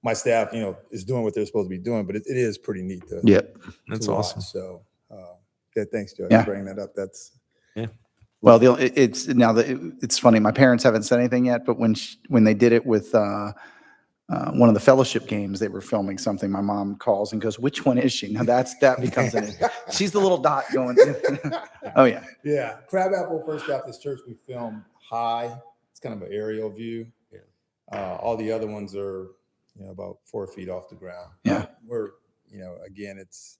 my staff, is doing what they're supposed to be doing, but it is pretty neat to,
Yep.
That's
to watch.
awesome.
So, yeah, thanks, Joe,
Yeah.
for bringing that up. That's
Well, it's funny. My parents haven't said anything yet, but when they did it with one of the fellowship games, they were filming something. My mom calls and goes, "Which one is she?" Now that becomes she's the little dot going. Oh yeah.
yeah. Crab Apple First Baptist Church, we film high. It's kind of an aerial view. All the other ones are, about 4 feet off the ground.
Yeah.
We're, again, it's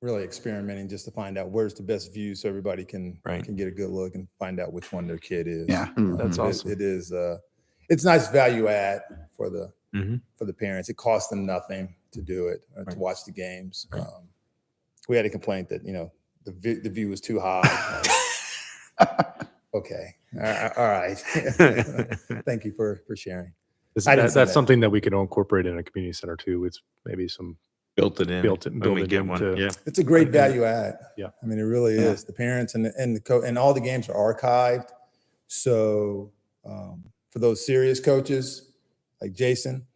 really experimenting just to find out where's the best view so everybody can get a good look and find out which one their kid is.
Yeah.
That's awesome.
It is it's nice value add for the
Mhm.
for the parents. It costs them nothing to do it or to watch the games. We had a complaint that the view was too high. Okay, all right. Thank you for sharing. I didn't say
That's
that.
something that we can incorporate in a community center too. It's maybe some
Built it in.
built
when we
it
get one.
into-
Yeah.
It's a great value add.
Yeah.
I mean, it really is. The parents and all the games are archived. So for those serious coaches like Jason,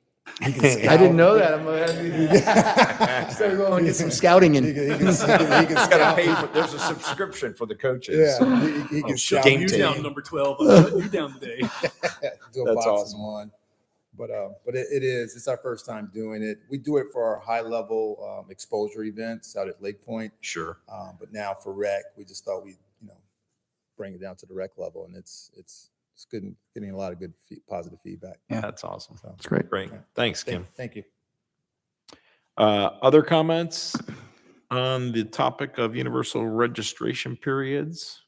he can
I didn't
scout.
know that. I'm gonna start going and get some scouting
He
in.
can scout.
There's a subscription for the coaches.
Yeah, he can scout.
game tape.
number 12. I'm putting you down today.
Do a
That's
boxing
awesome.
one. But it's our first time doing it. We do it for our high level exposure events out at Lake Point.
Sure.
But now for rec, we just thought we'd bring it down to the rec level, and it's good and getting a lot of good positive feedback.
Yeah.
That's awesome.
So
It's great.
Great. Thanks, Kim.
thank you.
Other comments on the topic of universal registration periods?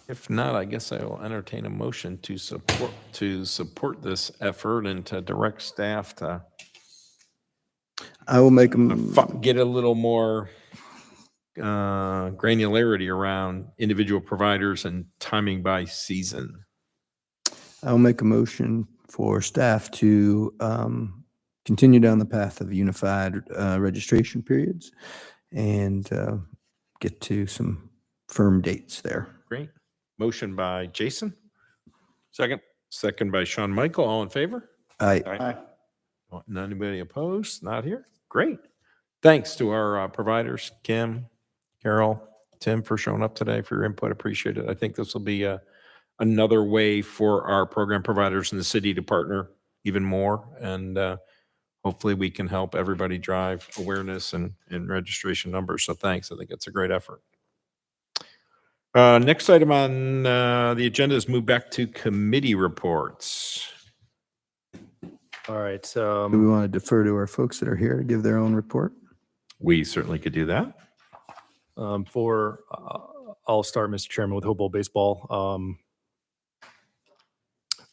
If not, I guess I will entertain a motion to support this effort and to direct staff to
I will make them.
get a little more granularity around individual providers and timing by season.
I'll make a motion for staff to continue down the path of unified registration periods and get to some firm dates there.
Great. Motion by Jason. Second. Second by Sean Michael. All in favor?
I
Anybody opposed? Not here? Great. Thanks to our providers, Kim, Carol, Tim, for showing up today, for your input. Appreciate it. I think this will be another way for our program providers in the city to partner even more. And hopefully we can help everybody drive awareness and registration numbers. So thanks. I think it's a great effort. Next item on the agenda is move back to committee reports.
All right.
do we want to defer to our folks that are here to give their own report?
We certainly could do that.
I'll start, Mr. Chairman, with Hopewell Baseball.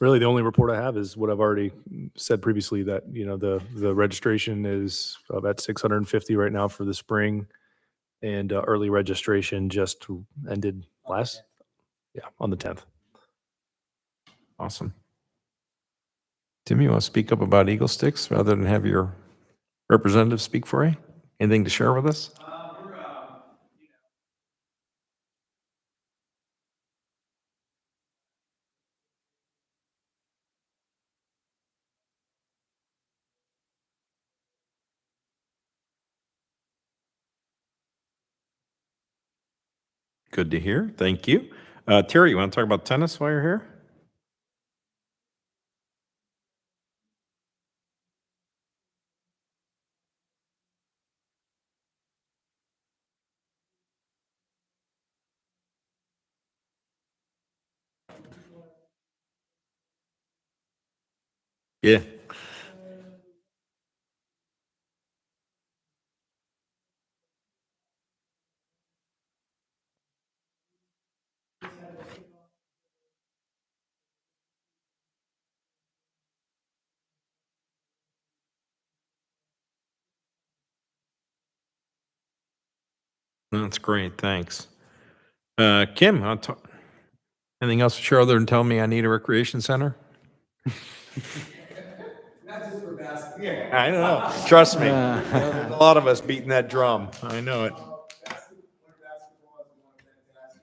Really, the only report I have is what I've already said previously, that, the registration is about 650 right now for the spring, and early registration just ended on the 10th.
Awesome. Tim, you want to speak up about Eagle Sticks rather than have your representative speak for you? Anything to share with us? Good to hear. Thank you. Terry, you want to talk about tennis while you're here? Yeah. That's great. Thanks. Kim, anything else to share other than tell me I need a recreation center?
Not just for basketball.
Yeah, I know. Trust me. There's a lot of us beating that drum. I know it.
Basketball is one fantastic.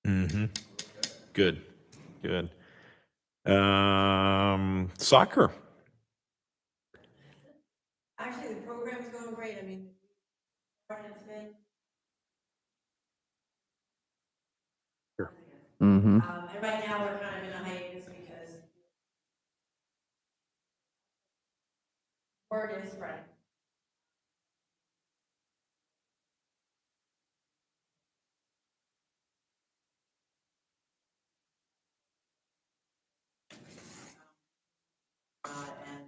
Mm-hmm. Good. Good. Soccer.
Actually, the program's going great. I mean, it's been,
Mm-hmm.
and right now we're kind of in a hiatus because word is spreading. And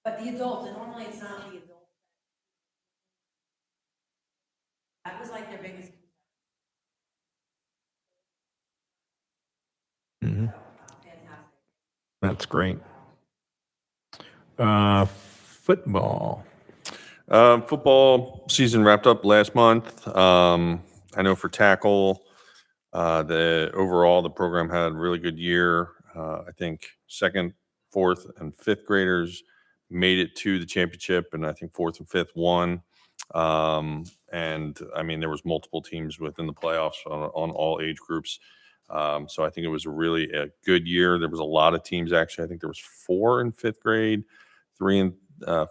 but the adults, and normally it's not the adults. That was like their biggest.
Mm-hmm.
Fantastic.
That's great. Football.
Football season wrapped up last month. I know for tackle, the program had a really good year. I think second, fourth, and fifth graders made it to the championship, and I think fourth and fifth won. And I mean, there was multiple teams within the playoffs on all age groups. So I think it was really a good year. There was a lot of teams actually. I think there was 4 in fifth grade, 3 in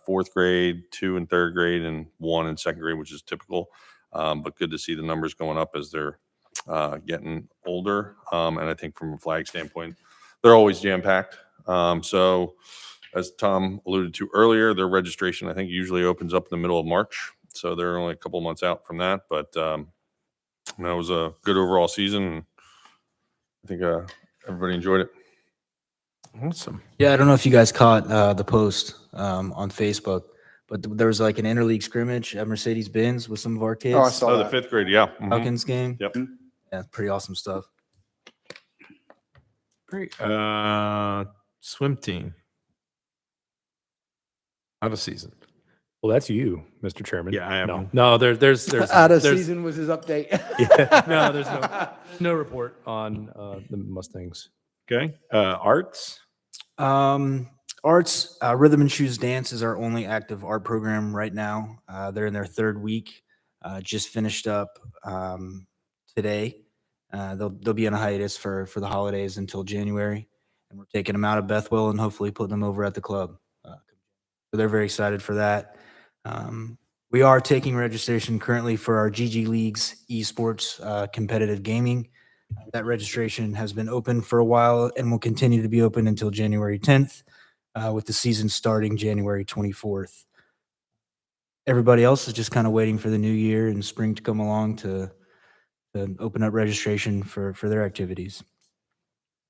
fourth grade, 2 in third grade, and 1 in second grade, which is typical. But good to see the numbers going up as they're getting older. And I think from a flag standpoint, they're always jam packed. So as Tom alluded to earlier, their registration, I think, usually opens up in the middle of March. So they're only a couple months out from that. But that was a good overall season. I think everybody enjoyed it.
Awesome.
Yeah, I don't know if you guys caught the post on Facebook, but there was like an interleague scrimmage at Mercedes-Benz with some of our kids.
Oh, I saw
Oh, the
that.
fifth grade, yeah. Mhm.
Falcons game.
Yep.
Yeah, pretty awesome stuff.
Great. Swim team. Out of season.
Well, that's you, Mr. Chairman.
Yeah, I am.
No, there's
Out of
there's-
season was his update.
Yeah, no, there's no report on the Mustangs.
Okay. Arts.
Arts, Rhythm and Shoes Dance is our only active art program right now. They're in their third week, just finished up today. They'll be on a hiatus for the holidays until January, and we're taking them out of Bethwell and hopefully putting them over at the club. So they're very excited for that. We are taking registration currently for our GG Leagues esports competitive gaming. That registration has been open for a while and will continue to be open until January 10th, with the season starting January 24th. Everybody else is just kind of waiting for the new year and spring to come along to open up registration for their activities.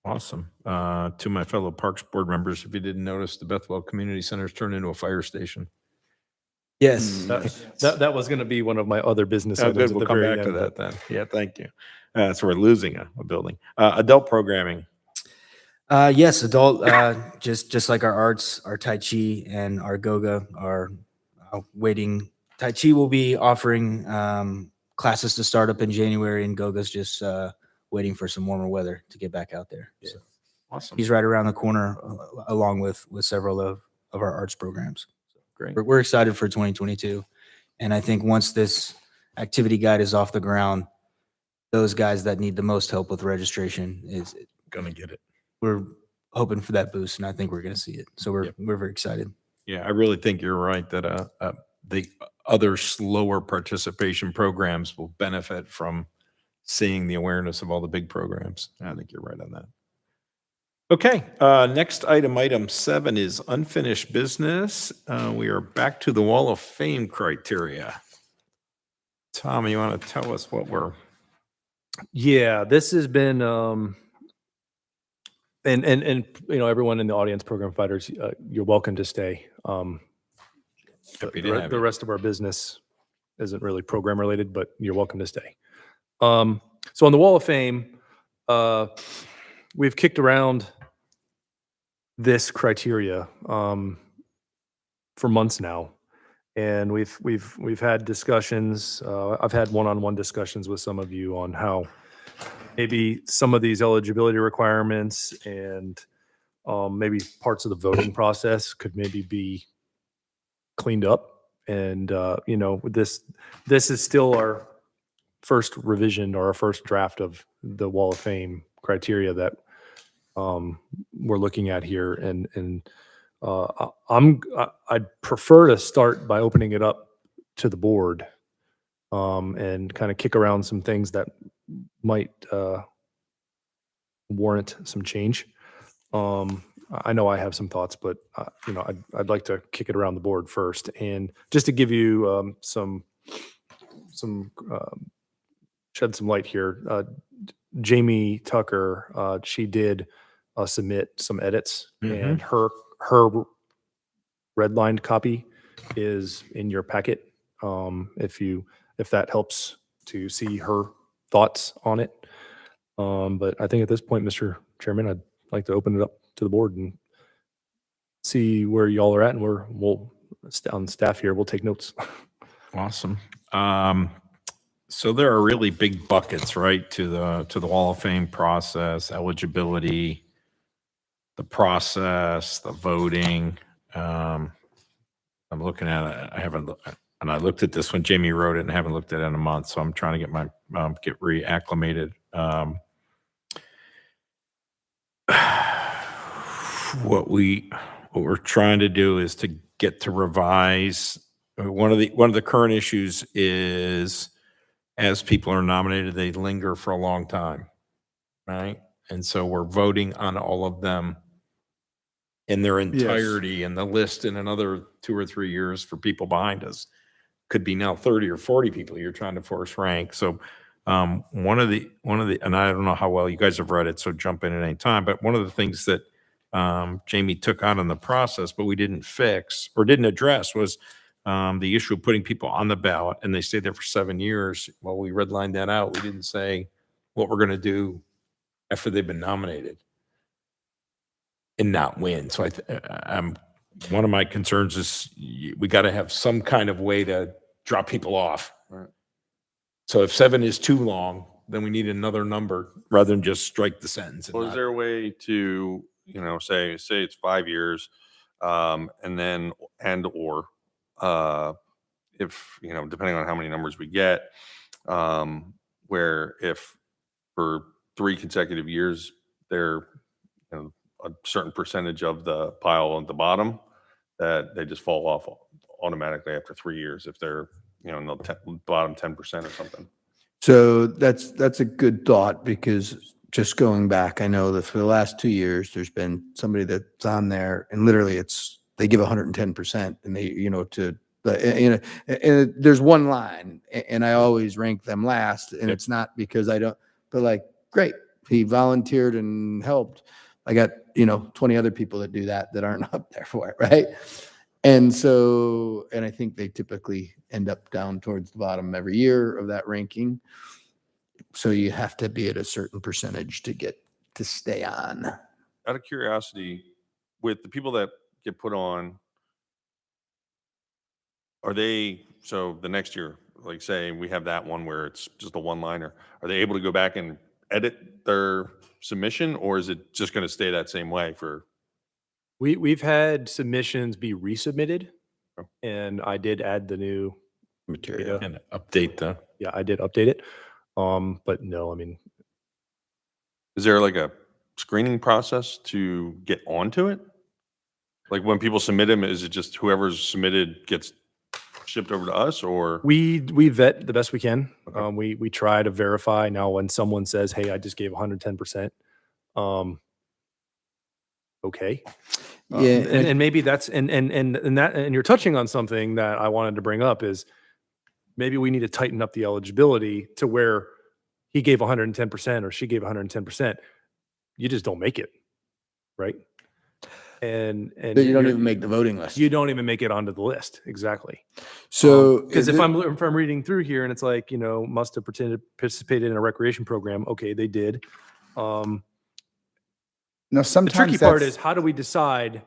Awesome. To my fellow Parks Board members, if you didn't notice, the Bethwell Community Center's turned into a fire station.
Yes.
That was going to be one of my other business
Oh,
items
good.
at
We'll
the
come
very
back to
end,
that
but-
then. Yeah, thank you. So we're losing a building. Adult programming.
Yes, adult, just like our arts, our Tai Chi and our Goga are waiting. Tai Chi will be offering classes to start up in January, and Goga's just waiting for some warmer weather to get back out there. So
Awesome.
he's right around the corner, along with several of our arts programs.
Great.
We're excited for 2022, and I think once this activity guide is off the ground, those guys that need the most help with registration is
Gonna get it.
we're hoping for that boost, and I think we're going to see it. So
Yep.
we're very excited.
Yeah, I really think you're right that the other slower participation programs will benefit from seeing the awareness of all the big programs. I think you're right on that. Okay, next item 7 is unfinished business. We are back to the Wall of Fame criteria. Tom, you want to tell us what we're?
Yeah, this has been, and you know, everyone in the audience, program fighters, you're welcome to stay.
Happy to have
The
you.
rest of our business isn't really program related, but you're welcome to stay. So on the Wall of Fame, we've kicked around this criteria for months now, and we've had discussions. I've had one-on-one discussions with some of you on how maybe some of these eligibility requirements and maybe parts of the voting process could maybe be cleaned up. And you know, this is still our first revision or our first draft of the Wall of Fame criteria that we're looking at here. And I'd prefer to start by opening it up to the board and kind of kick around some things that might warrant some change. I know I have some thoughts, but you know, I'd like to kick it around the board first, and just to give you some shed some light here. Jamie Tucker, she did submit some edits, and her redlined copy is in your packet. If that helps to see her thoughts on it. But I think at this point, Mr. Chairman, I'd like to open it up to the board and see where y'all are at, and we'll on staff here, we'll take notes.
Awesome. So there are really big buckets, right, to the Wall of Fame process, eligibility, the process, the voting. I'm looking at it. I haven't, and I looked at this when Jamie wrote it, and haven't looked at it in a month. So I'm trying to get my get reacclimated. What we're trying to do is to get to revise. One of the current issues is, as people are nominated, they linger for a long time, right? And so we're voting on all of them in their entirety, and the list in another 2 or 3 years for people behind us could be now 30 or 40 people you're trying to force rank. So one of the, and I don't know how well you guys have read it, so jump in at any time, but one of the things that Jamie took out in the process, but we didn't fix or didn't address, was the issue of putting people on the ballot and they stay there for 7 years. Well, we redlined that out. We didn't say what we're going to do after they've been nominated and not win. So one of my concerns is we got to have some kind of way to drop people off.
Right.
So if 7 is too long, then we need another number rather than just strike the sentence.
Well, is there a way to, you know, say it's 5 years, and then, or if, you know, depending on how many numbers we get, where if for 3 consecutive years, they're, you know, a certain percentage of the pile at the bottom, that they just fall off automatically after 3 years if they're, you know, in the bottom 10% or something.
So that's a good thought, because just going back, I know that for the last 2 years, there's been somebody that's on there and literally they give 110%, and they, you know, and there's one line, and I always rank them last, and it's not because I don't, but like, great, he volunteered and helped. I got, you know, 20 other people that do that aren't up there for it, right? And so, and I think they typically end up down towards the bottom every year of that ranking. So you have to be at a certain percentage to get to stay on.
Out of curiosity, with the people that get put on, are they, so the next year, like say we have that one where it's just a one-liner, are they able to go back and edit their submission, or is it just going to stay that same way for?
We've had submissions be resubmitted,
Oh.
and I did add the new
Material.
data.
And update the.
Yeah, I did update it. But no, I mean,
Is there like a screening process to get onto it? Like when people submit them, is it just whoever's submitted gets shipped over to us, or?
we vet the best we can.
Okay.
We try to verify. Now, when someone says, "Hey, I just gave 110%," okay.
Yeah,
And maybe that's and you're touching on something that I wanted to bring up is maybe we need to tighten up the eligibility to where he gave 110% or she gave 110%. You just don't make it, right? And
But you don't
you're-
even make the voting list.
you don't even make it onto the list. Exactly.
So
Because if I'm reading through here and it's like, must have participated in a recreation program. Okay, they did.
Now,
The
sometimes
tricky part
that's-
is how do we decide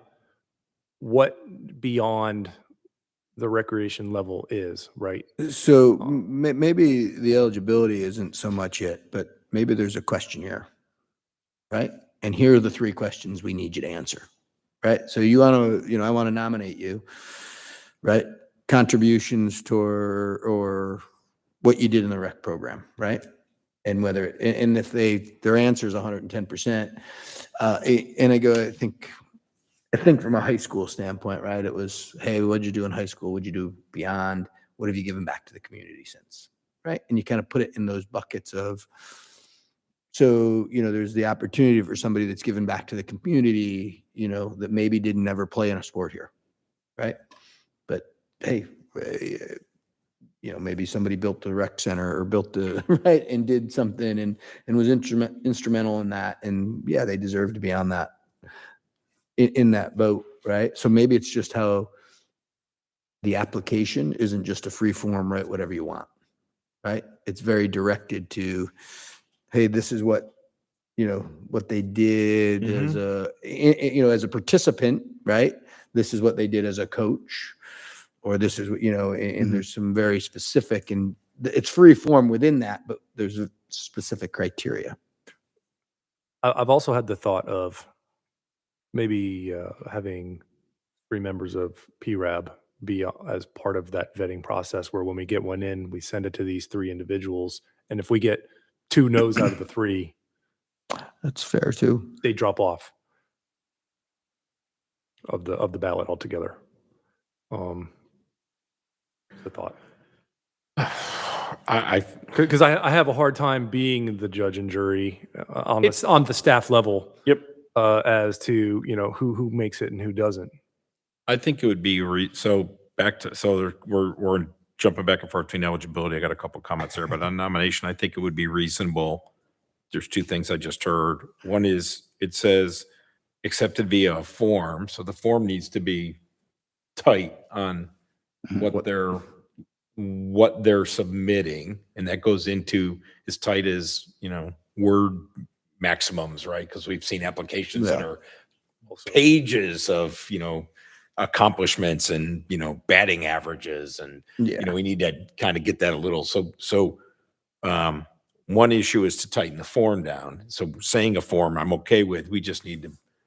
what beyond the recreation level is, right?
So maybe the eligibility isn't so much it, but maybe there's a questionnaire, right? And here are the 3 questions we need you to answer, right? So you want to, I want to nominate you, right? Contributions to or what you did in the rec program, right? And whether, and if their answer is 110%, and I think from a high school standpoint, right, it was, hey, what'd you do in high school? What'd you do beyond? What have you given back to the community since? Right. And you kind of put it in those buckets of, so, there's the opportunity for somebody that's given back to the community, that maybe didn't ever play in a sport here. Right. But hey, maybe somebody built the rec center or built the, right, and did something and was instrumental in that. And yeah, they deserve to be on that. In that boat, right? So maybe it's just how the application isn't just a free form, right? Whatever you want, right? It's very directed to, hey, this is what, what they did as as a participant, right? This is what they did as a coach, or this is what, and there's some very specific, and it's free form within that, but there's a specific criteria.
I've also had the thought of maybe having 3 members of PRAB be as part of that vetting process, where when we get one in, we send it to these 3 individuals. And if we get 2 no's out of the 3,
That's fair too.
they drop off of the ballot altogether. The thought. Because I have a hard time being the judge and jury on the staff level.
Yep.
As to who makes it and who doesn't.
I think it would be we're jumping back and forth between eligibility. I got a couple comments there, but on nomination, I think it would be reasonable. There's 2 things I just heard. One is it says accepted via a form, so the form needs to be tight on what they're submitting, and that goes into as tight as word maximums, right? Because we've seen applications that are pages of accomplishments and batting averages, and we need to kind of get that a little. So one issue is to tighten the form down. So saying a form I'm okay with. We just need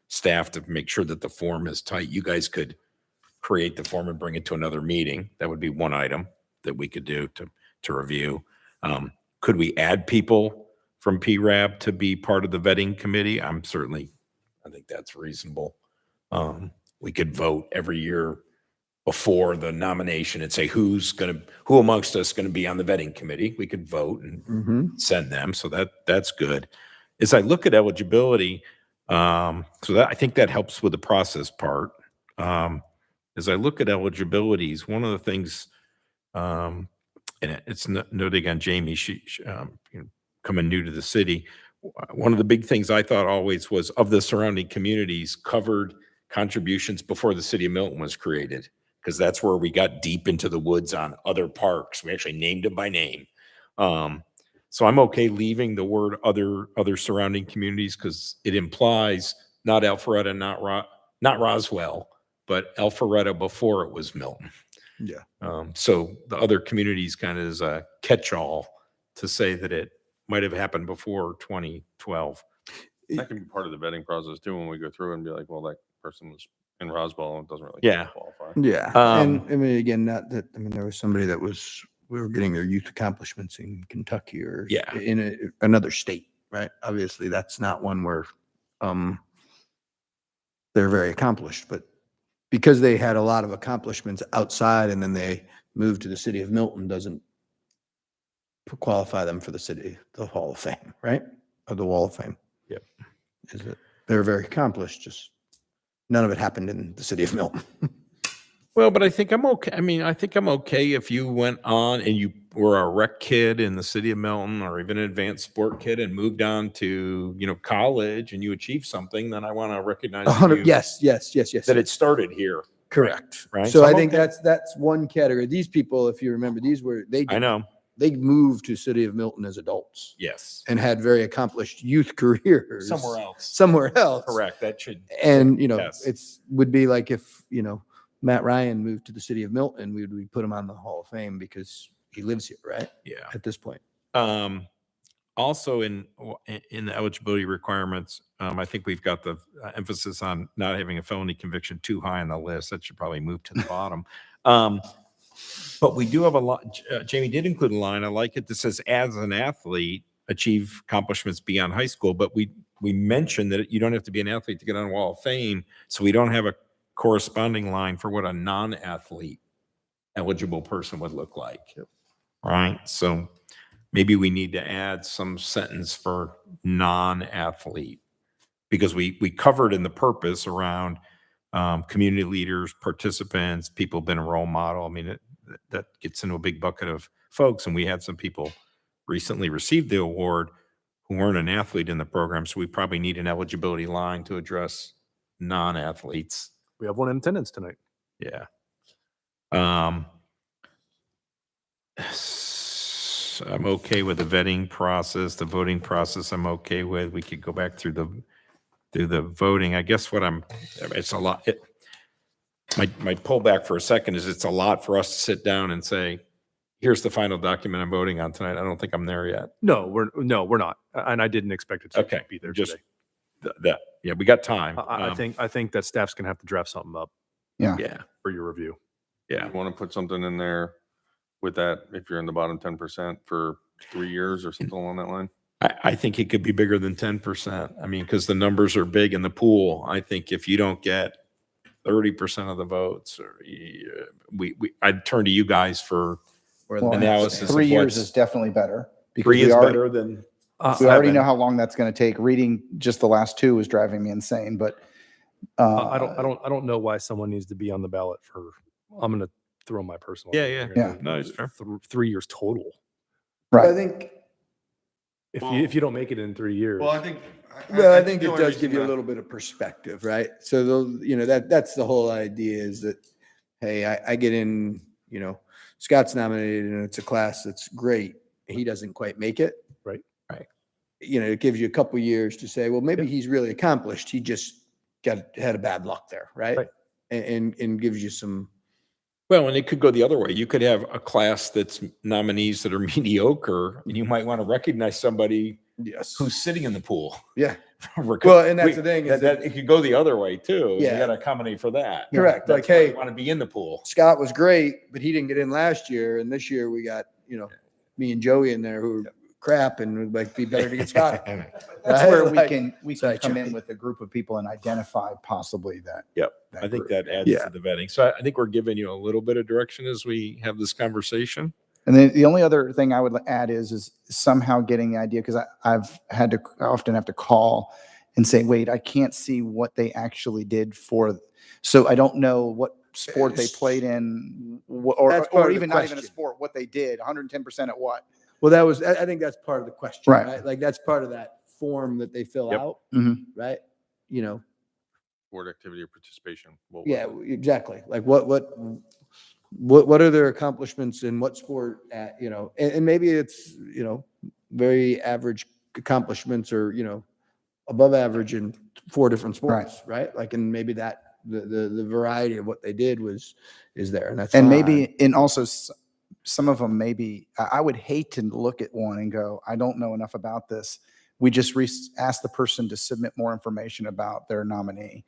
staff to make sure that the form is tight. You guys could create the form and bring it to another meeting. That would be one item that we could do to review. Could we add people from PRAB to be part of the vetting committee? I think that's reasonable. We could vote every year before the nomination and say who amongst us going to be on the vetting committee. We could vote and send them. So that's good. As I look at eligibility, I think that helps with the process part. As I look at eligibilities, one of the things, and it's noting on Jamie, she coming new to the city. One of the big things I thought always was of the surrounding communities covered contributions before the city of Milton was created, because that's where we got deep into the woods on other parks. We actually named them by name. So I'm okay leaving the word other surrounding communities, because it implies not Alpharetta, not Roswell, but Alpharetta before it was Milton.
Yeah.
So the other communities kind of is a catch-all to say that it might have happened before 2012.
That can be part of the vetting process too, when we go through and be like, well, that person was in Roswell and doesn't really
Yeah.
qualify.
Yeah. And I mean, again, not that, there was somebody that was we were getting their youth accomplishments in Kentucky or
Yeah.
in another state, right? Obviously, that's not one where they're very accomplished, but because they had a lot of accomplishments outside and then they moved to the city of Milton doesn't qualify them for the Hall of Fame, right? Or the Wall of Fame.
Yep.
Is that they're very accomplished, just none of it happened in the city of Milton.
Well, but I think I'm okay. I mean, I think I'm okay if you went on and you were a rec kid in the city of Milton or even an advanced sport kid and moved on to, college and you achieved something, then I want to recognize that
Yes.
that it started here.
Correct.
Right.
So I
I'm
think
okay.
that's one category. These people, if you remember,
I know.
they moved to city of Milton as adults
Yes.
and had very accomplished youth careers
Somewhere else. Correct. That should.
And
Yes.
would be like if Matt Ryan moved to the city of Milton, we put him on the Hall of Fame because he lives here, right?
Yeah.
At this point.
Also in the eligibility requirements, I think we've got the emphasis on not having a felony conviction too high on the list. That should probably move to the bottom. But we do have a lot. Jamie did include a line. I like it that says, as an athlete, achieve accomplishments beyond high school. But we mentioned that you don't have to be an athlete to get on a Wall of Fame. So we don't have a corresponding line for what a non-athlete eligible person would look like.
Yep.
Right. So maybe we need to add some sentence for non-athlete, because we covered in the purpose around community leaders, participants, people who've been a role model. I mean, that gets into a big bucket of folks. And we had some people recently received the award who weren't an athlete in the program. So we probably need an eligibility line to address non-athletes.
We have one in attendance tonight.
Yeah. I'm okay with the vetting process, the voting process. I'm okay with. We could go back through the voting. I guess it's a lot. My pullback for a second is it's a lot for us to sit down and say, here's the final document I'm voting on tonight. I don't think I'm there yet.
No, we're not. And I didn't expect it to
Okay,
be there
just
today.
Yeah, we got time.
I think that staff's gonna have to draft something up
Yeah,
for your review.
yeah.
You want to put something in there with that, if you're in the bottom 10% for 3 years or something along that line?
I think it could be bigger than 10%. I mean, because the numbers are big in the pool. I think if you don't get 30% of the votes, or I'd turn to you guys for
Well,
analysis.
3
of
years
what's-
is definitely better. because
3
we
is
already-
better than.
We already
7.
know how long that's going to take. Reading just the last two is driving me insane, but
I don't know why someone needs to be on the ballot for. I'm gonna throw my personal.
Yeah,
opinion
yeah.
here.
No, it's fair.
3 years total.
right.
I think
If you don't make it in 3 years.
Well, I think.
Well, I think
the
it
only
does give
reason
you a little bit of perspective, right? So that's the whole idea is that, hey, I get in, Scott's nominated and it's a class that's great. He doesn't quite make it.
Right.
It gives you a couple years to say, well, maybe he's really accomplished. He just had a bad luck there, right?
Right.
And gives you some.
Well, and it could go the other way. You could have a class that's nominees that are mediocre, and you might want to recognize somebody
Yes.
who's sitting in the pool.
Yeah. Well, and that's the thing is
that it could go the other way too.
Yeah.
You got to accommodate for that.
Correct.
That's
Like,
why
hey,
you want to be in the pool.
Scott was great, but he didn't get in last year. And this year we got, me and Joey in there who are crap and would like be better to get Scott.
That's where we can
Sorry,
come in
Joey.
with a group of people and identify possibly that.
Yep.
that
I think
group.
that adds
Yeah.
to the vetting. So I think we're giving you a little bit of direction as we have this conversation.
And then the only other thing I would add is somehow getting the idea, because I often have to call and say, wait, I can't see what they actually did so I don't know what sport they played in,
That's part
or
of the
even not even a
question.
sport, what they did, 110% at what.
Well, I think that's part of the question,
Right.
right? Like that's part of that form that they fill
Yep.
out,
Mhm.
right?
Sport activity or participation.
Yeah, exactly. Like what are their accomplishments in what sport and maybe it's, very average accomplishments or, above average in 4 different sports, right? Like, and maybe that the variety of what they did is there. And that's
And
fine.
maybe, and also some of them, maybe, I would hate to look at one and go, I don't know enough about this. We just ask the person to submit more information about their nominee.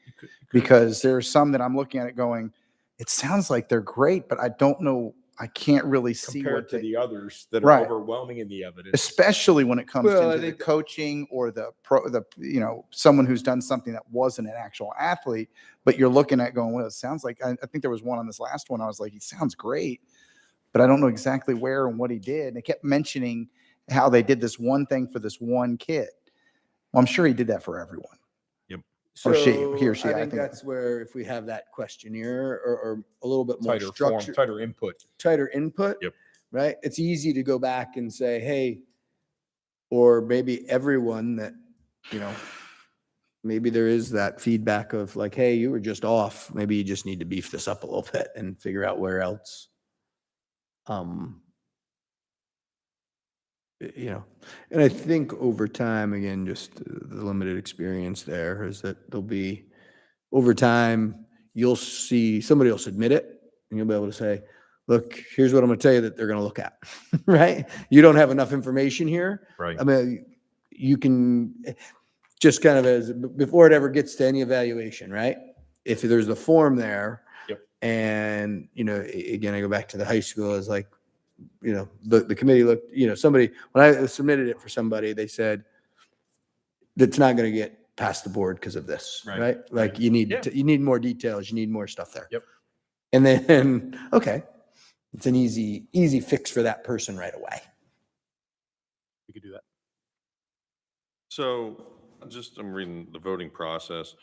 Because there's some that I'm looking at it going, it sounds like they're great, but I don't know I can't really see
compared
what
to
they,
the others that are
Right.
overwhelming in the evidence.
especially when it comes
Well, I
into the
think-
coaching or someone who's done something that wasn't an actual athlete, but you're looking at going, well, it sounds like, I think there was one on this last one. I was like, he sounds great, but I don't know exactly where and what he did. And they kept mentioning how they did this one thing for this one kid. Well, I'm sure he did that for everyone. Or she, he or she,
I
I
think
think-
that's where if we have that questionnaire or a little bit more
Tighter form,
structure,
tighter input.
tighter input.
Yep.
Right? It's easy to go back and say, hey, or maybe everyone that, maybe there is that feedback of like, hey, you were just off. Maybe you just need to beef this up a little bit and figure out where else. And I think over time, again, just the limited experience there is that there'll be, over time, you'll see, somebody will submit it and you'll be able to say, look, here's what I'm going to tell you that they're going to look at, right? You don't have enough information here.
Right.
I mean, you can just kind of as, before it ever gets to any evaluation, right? If there's the form there.
Yep.
And, again, I go back to the high school as like, the committee looked, somebody, when I submitted it for somebody, they said, that's not going to get past the board because of this,
Right,
right? Like
right.
you need,
Yeah.
you need more details, you need more stuff there.
Yep.
And then, okay, it's an easy fix for that person right away.
We could do that.
So I'm reading the voting process.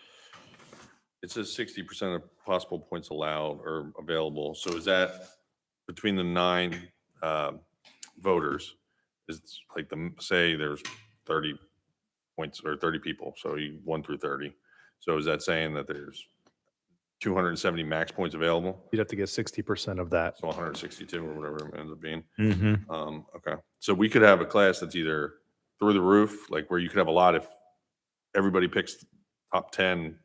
It says 60% of possible points allowed or available. So is that between the 9 voters? Is like say there's 30 points or 30 people. So you 1 through 30. So is that saying that there's 270 max points available?
You'd have to get 60% of that.
So 162 or whatever it ends up being.
Mm-hmm.
Okay. So we could have a class that's either through the roof, like where you could have a lot if everybody picks top 10,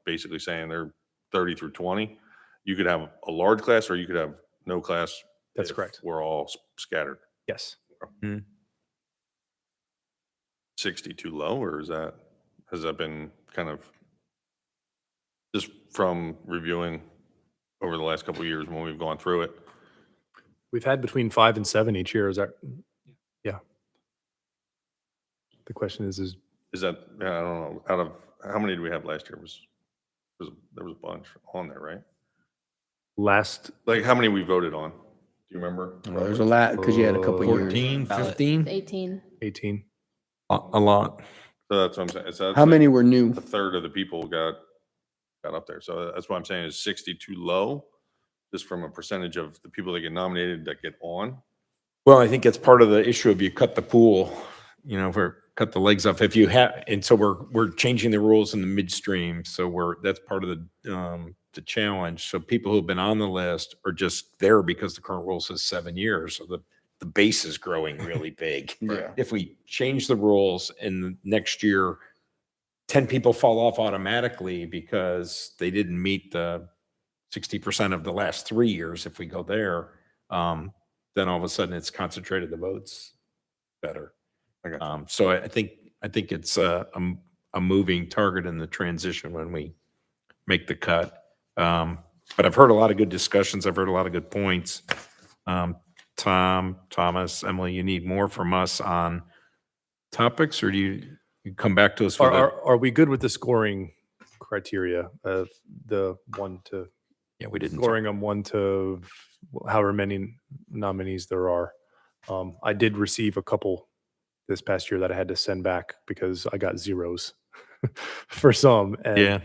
basically saying they're 30 through 20. You could have a large class or you could have no class.
That's
if
correct.
We're all scattered.
Yes.
60 too low, or has that been kind of just from reviewing over the last couple of years when we've gone through it?
We've had between 5 and 7 each year. Is that? Yeah. The question is
that, I don't know, out of how many did we have last year? There was a bunch on there, right?
last,
Like how many we voted on? Do you remember?
Well, there's a lot, because you had a couple years.
14, 15,
18.
18.
a lot.
So that's what I'm saying. So that's
How
like
many were new?
a third of the people got up there. So that's what I'm saying is 60 too low, just from a percentage of the people that get nominated that get on.
Well, I think that's part of the issue of you cut the pool, cut the legs off. If you have, and so we're changing the rules in the midstream. So that's part of the challenge. So people who've been on the list are just there because the current rule says 7 years. So the base is growing really big.
Yeah.
If we change the rules and next year 10 people fall off automatically because they didn't meet the 60% of the last 3 years, if we go there, then all of a sudden it's concentrated the votes better.
Okay.
So I think it's a moving target in the transition when we make the cut. But I've heard a lot of good discussions. I've heard a lot of good points. Tom, Thomas, Emily, you need more from us on topics, or do you come back to us with
Are we good with the scoring criteria of the 1 to
Yeah, we didn't.
scoring them 1 to however many nominees there are? I did receive a couple this past year that I had to send back because I got zeros for some. And,
Yeah.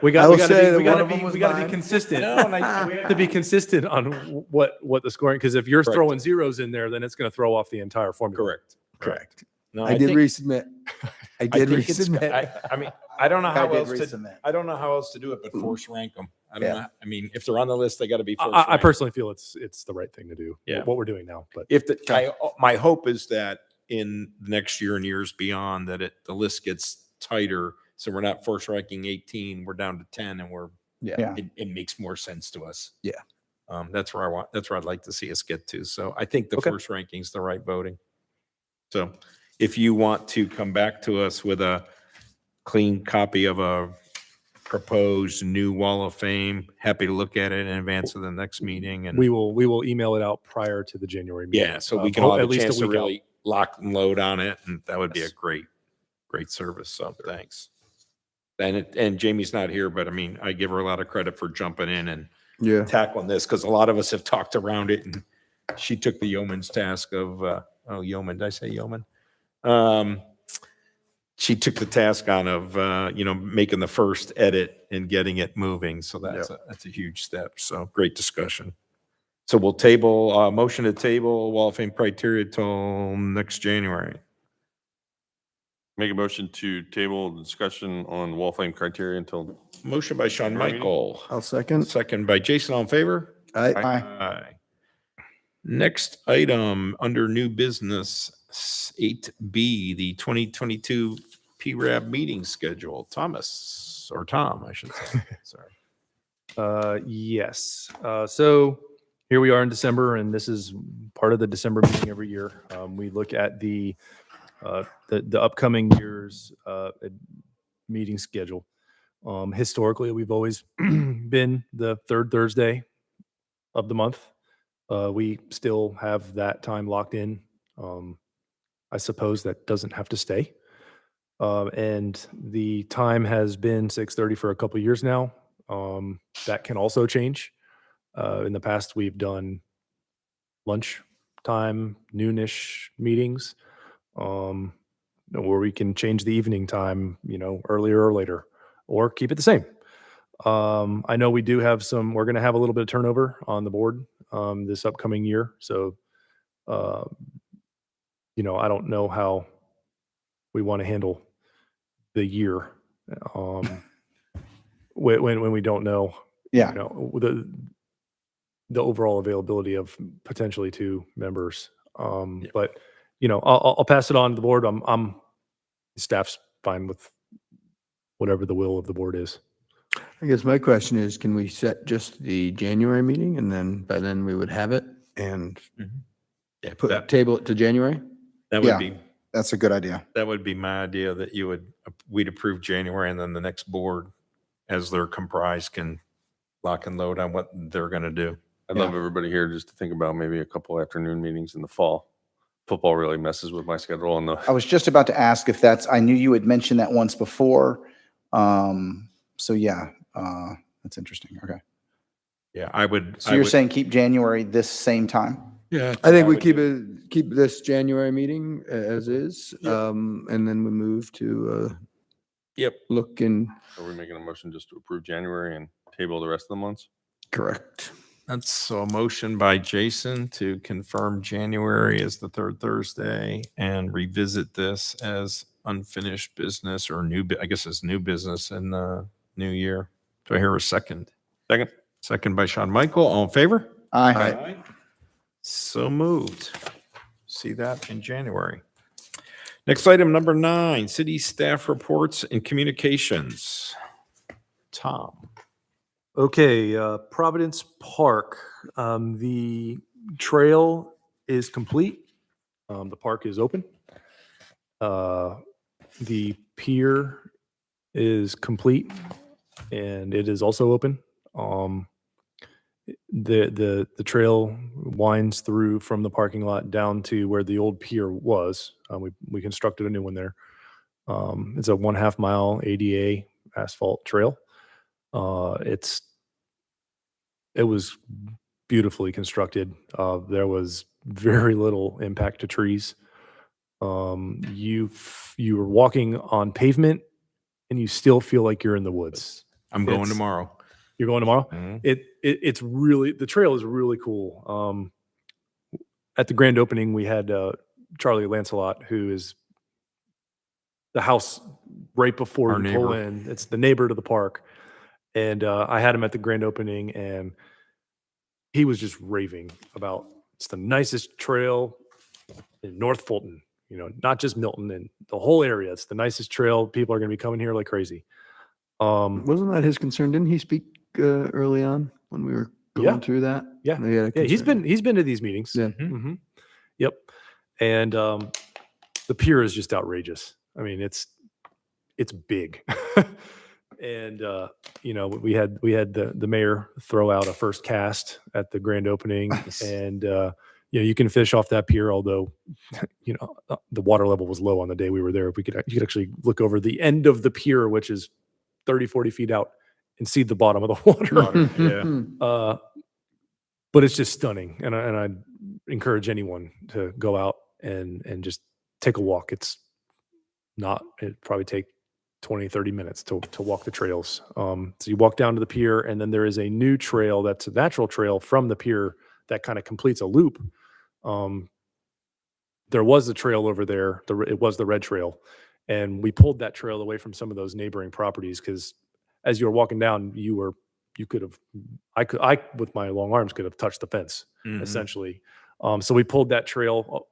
we
I
got
will
to
say that
be,
one of them was
we got to be
mine.
consistent.
No, and I-
We have to be consistent on what the scoring, because if you're
Correct.
throwing zeros in there, then it's going to throw off the entire formula.
Correct.
No,
I did
think-
resubmit. I did
think it's-
resubmit.
I mean, I don't know
I
how
did
else to.
resubmit.
I don't know how else to do it, but force rank them. I don't
Yeah.
know. I mean, if they're on the list, they got to be. Force
I
ranked.
personally feel it's the right thing to do.
Yeah.
What we're doing now, but
If my hope is that in the next year and years beyond that the list gets tighter, so we're not force ranking 18, we're down to 10, and
Yeah.
it makes more sense to us.
Yeah.
That's where I'd like to see us get to. So I think the
Okay.
force ranking is the right voting. So if you want to come back to us with a clean copy of a proposed new wall of fame. Happy to look at it in advance of the next meeting. And
We will email it out prior to the January meeting.
yeah, so we can all have
at
a
least
chance to
week out.
really lock and load on it, and that would be a
Yes.
great service. So thanks. And Jamie's not here, but I mean, I give her a lot of credit for jumping in and
Yeah.
tackling this, because a lot of us have talked around it, and she took the yeoman's task of yeoman. Did I say yeoman? She took the task on of making the first edit and getting it moving. So that's a huge step. So great discussion. So we'll table motion to table Wall of Fame criteria till next January.
Make a motion to table the discussion on wall flame criteria until.
Motion by Sean
January meeting?
Michael,
I'll second.
second by Jason. All in favor?
I,
Aye.
Aye. Next item under new business 8B, the 2022 PRAB meeting schedule. Tom, I should say. Sorry.
Yes. So here we are in December, and this is part of the December meeting every year. We look at the upcoming year's meeting schedule. Historically, we've always been the third Thursday of the month. We still have that time locked in. I suppose that doesn't have to stay. And the time has been 6:30 for a couple of years now. That can also change. In the past, we've done lunch time, noonish meetings, or we can change the evening time, earlier or later, or keep it the same. I know we do have we're going to have a little bit of turnover on the board this upcoming year. So, I don't know how we want to handle the year when we don't know,
Yeah.
the overall availability of potentially 2 members. But I'll pass it on to the board. Staff's fine with whatever the will of the board is.
I guess my question is, can we set just the January meeting and then by then we would have it and
Yeah,
table it to January?
that
Yeah.
would be
That's a good idea.
That would be my idea, that we'd approve January, and then the next board, as they're comprised, can lock and load on what they're going to do.
I'd love everybody here just to think about maybe a couple afternoon meetings in the fall. Football really messes with my schedule and
I was just about to ask if I knew you had mentioned that once before. So yeah, that's interesting. Okay.
Yeah, I would.
So you're saying keep January this same time?
Yeah,
I think we keep this January meeting as is, and then we move to
Yep.
look in.
are we making a motion just to approve January and table the rest of the months?
Correct.
That's a motion by Jason to confirm January as the third Thursday and revisit this as unfinished business or I guess it's new business in the new year. Do I hear a second?
Second.
Second by Sean Michael. All in favor?
Aye.
So moved. See that in January. Next item, number 9, city staff reports and communications. Tom.
Okay, Providence Park. The trail is complete. The park is open. The pier is complete, and it is also open. The trail winds through from the parking lot down to where the old pier was. We constructed a new one there. It's a 1/2 mile ADA asphalt trail. It was beautifully constructed. There was very little impact to trees. You were walking on pavement, and you still feel like you're in the woods.
I'm going
It's-
tomorrow.
You're going tomorrow?
Mhm.
It's really, the trail is really cool. At the grand opening, we had Charlie Lancelot, who is the house right before
Our
you pull
neighbor.
in. It's the neighbor to the park. And I had him at the grand opening, and he was just raving about it's the nicest trail in North Fulton, not just Milton and the whole area. It's the nicest trail. People are going to be coming here like crazy.
Wasn't that his concern? Didn't he speak early on when we were going
Yeah.
through that?
Yeah.
He had a
Yeah,
concern.
he's been to these meetings.
Yeah.
Mhm. Yep. And the pier is just outrageous. I mean, it's big. And, we had the mayor throw out a first cast at the grand opening.
Nice.
And, you can fish off that pier, although, the water level was low on the day we were there. You could actually look over the end of the pier, which is 30, 40 feet out, and see the bottom of the water.
Yeah.
But it's just stunning. And I'd encourage anyone to go out and just take a walk. It'd probably take 20, 30 minutes to walk the trails. So you walk down to the pier, and then there is a new trail that's a natural trail from the pier that kind of completes a loop. There was a trail over there. It was the red trail. And we pulled that trail away from some of those neighboring properties because as you were walking down, I with my long arms could have touched the fence essentially. So we pulled that trail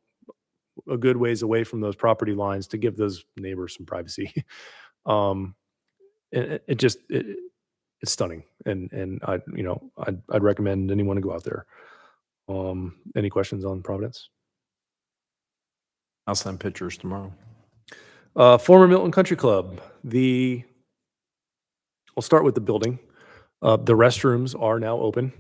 a good ways away from those property lines to give those neighbors some privacy. It's stunning. And I'd recommend anyone to go out there. Any questions on Providence?
I'll send pictures tomorrow.
Former Milton Country Club. I'll start with the building. The restrooms are now open.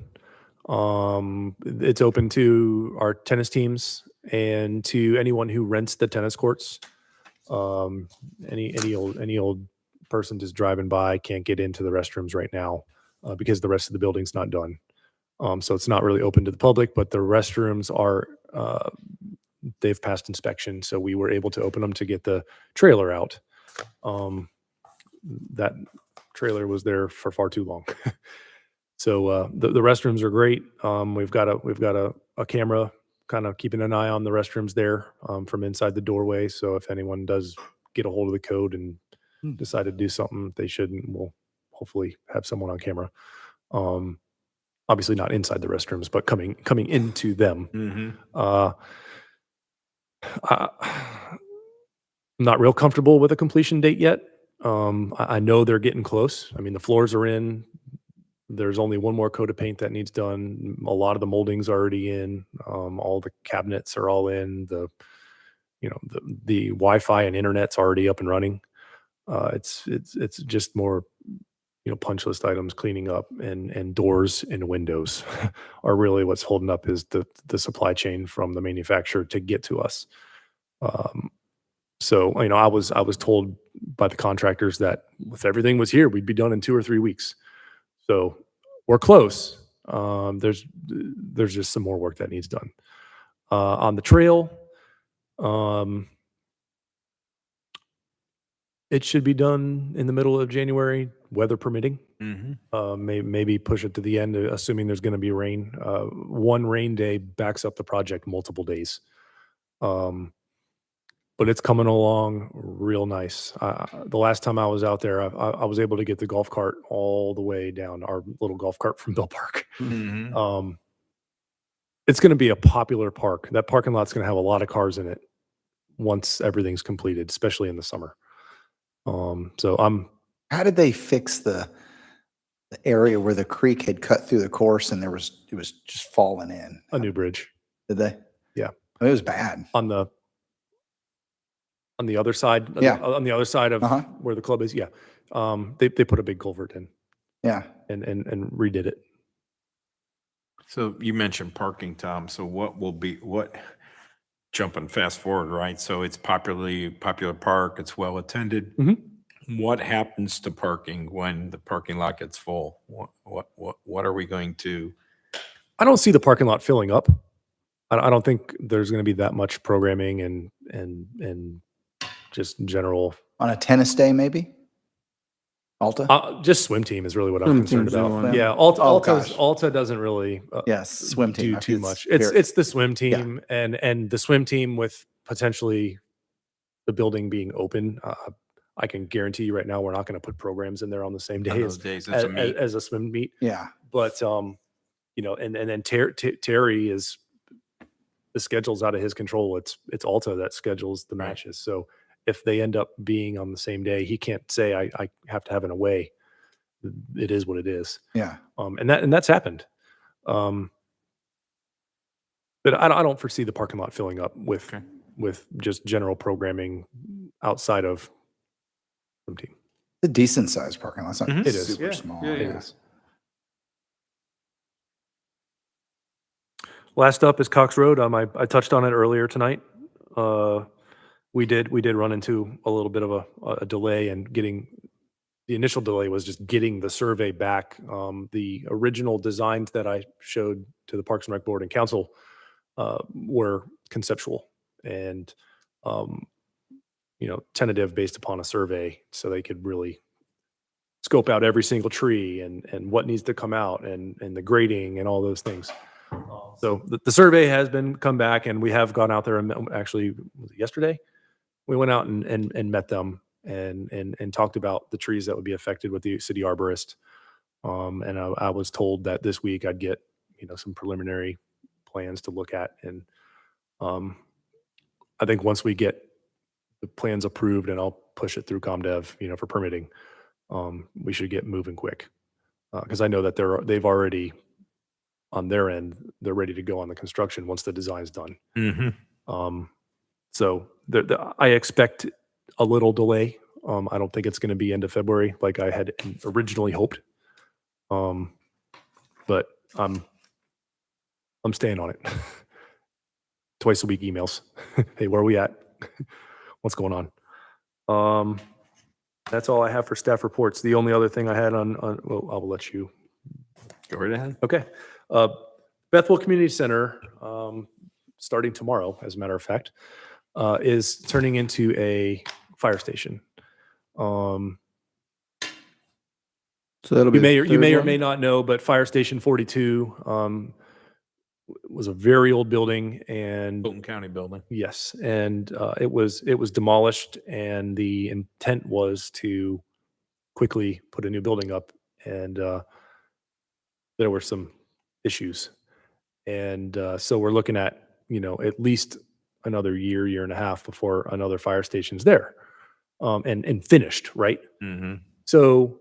It's open to our tennis teams and to anyone who rents the tennis courts. Any old person just driving by can't get into the restrooms right now because the rest of the building's not done. So it's not really open to the public, but the restrooms are. They've passed inspection, so we were able to open them to get the trailer out. That trailer was there for far too long. So the restrooms are great. We've got a camera kind of keeping an eye on the restrooms there from inside the doorway. So if anyone does get a hold of the code and decide to do something they shouldn't, we'll hopefully have someone on camera. Obviously not inside the restrooms, but coming into them. I'm not real comfortable with a completion date yet. I know they're getting close. I mean, the floors are in. There's only one more coat of paint that needs done. A lot of the molding's already in. All the cabinets are all in. The Wi-Fi and internet's already up and running. It's just more, punch list items cleaning up, and doors and windows are really what's holding up is the supply chain from the manufacturer to get to us. So I was told by the contractors that if everything was here, we'd be done in 2 or 3 weeks. So we're close. There's just some more work that needs done. On the trail, it should be done in the middle of January, weather permitting. Maybe push it to the end, assuming there's going to be rain. One rain day backs up the project multiple days. But it's coming along real nice. The last time I was out there, I was able to get the golf cart all the way down, our little golf cart from Bill Park. It's going to be a popular park. That parking lot's going to have a lot of cars in it once everything's completed, especially in the summer.
How did they fix the area where the creek had cut through the course and it was just falling in?
A new bridge.
Did they?
Yeah.
I mean, it was bad.
On the other side,
Yeah.
on the other side of where the club is, yeah. They put a big culvert in.
Yeah.
And redid it.
So you mentioned parking, Tom. So jumping fast forward, right? So it's popular park. It's well attended. What happens to parking when the parking lot gets full? What are we going to?
I don't see the parking lot filling up. I don't think there's going to be that much programming and just general.
On a tennis day, maybe? Alta?
Just swim team is really what I'm
Swim
concerned
team's the
about.
one.
Yeah,
gosh.
Alta doesn't really
Yes, swim team.
do
I
too
think
much.
very-
It's the swim team and the swim team with potentially the building being open. I can guarantee you right now we're not going to put programs in there on the same day
those days, it's a meet.
as a swim meet.
Yeah.
But and then Terry is the schedule's out of his control. It's Alta that schedules the matches. So if they end up being on the same day, he can't say I have to have an away. It is what it is.
Yeah.
And that's happened. But I don't foresee the parking lot filling up with just general programming outside of swim team.
A decent sized parking lot. It's not
Mhm.
It is.
super
Yeah.
small.
Yeah, it is. Last up is Cox Road. I touched on it earlier tonight. We did run into a little bit of a delay in getting. The initial delay was just getting the survey back. The original designs that I showed to the Parks and Rec Board and Council were conceptual and tentative based upon a survey, so they could really scope out every single tree and what needs to come out and the grading and all those things. So the survey has been come back, and we have gone out there and actually was it yesterday we went out and met them and talked about the trees that would be affected with the city arborist. And I was told that this week I'd get some preliminary plans to look at, and I think once we get the plans approved and I'll push it through ComDev, for permitting, we should get moving quick. Because I know that they've already, on their end, they're ready to go on the construction once the design's done. So I expect a little delay. I don't think it's going to be end of February like I had originally hoped. But I'm staying on it. Twice a week emails. Hey, where are we at? What's going on? That's all I have for staff reports. The only other thing I had well, I will let you
Go right ahead.
Okay. Bethel Community Center, starting tomorrow, as a matter of fact, is turning into a fire station.
So that'll be
You may
the
or
third
may
one?
not know, but Fire Station 42 was a very old building, and
Milton County building.
yes, and it was demolished, and the intent was to quickly put a new building up, and there were some issues. And so we're looking at, at least another year and a half before another fire station's there and finished, right?
Mm-hmm.
So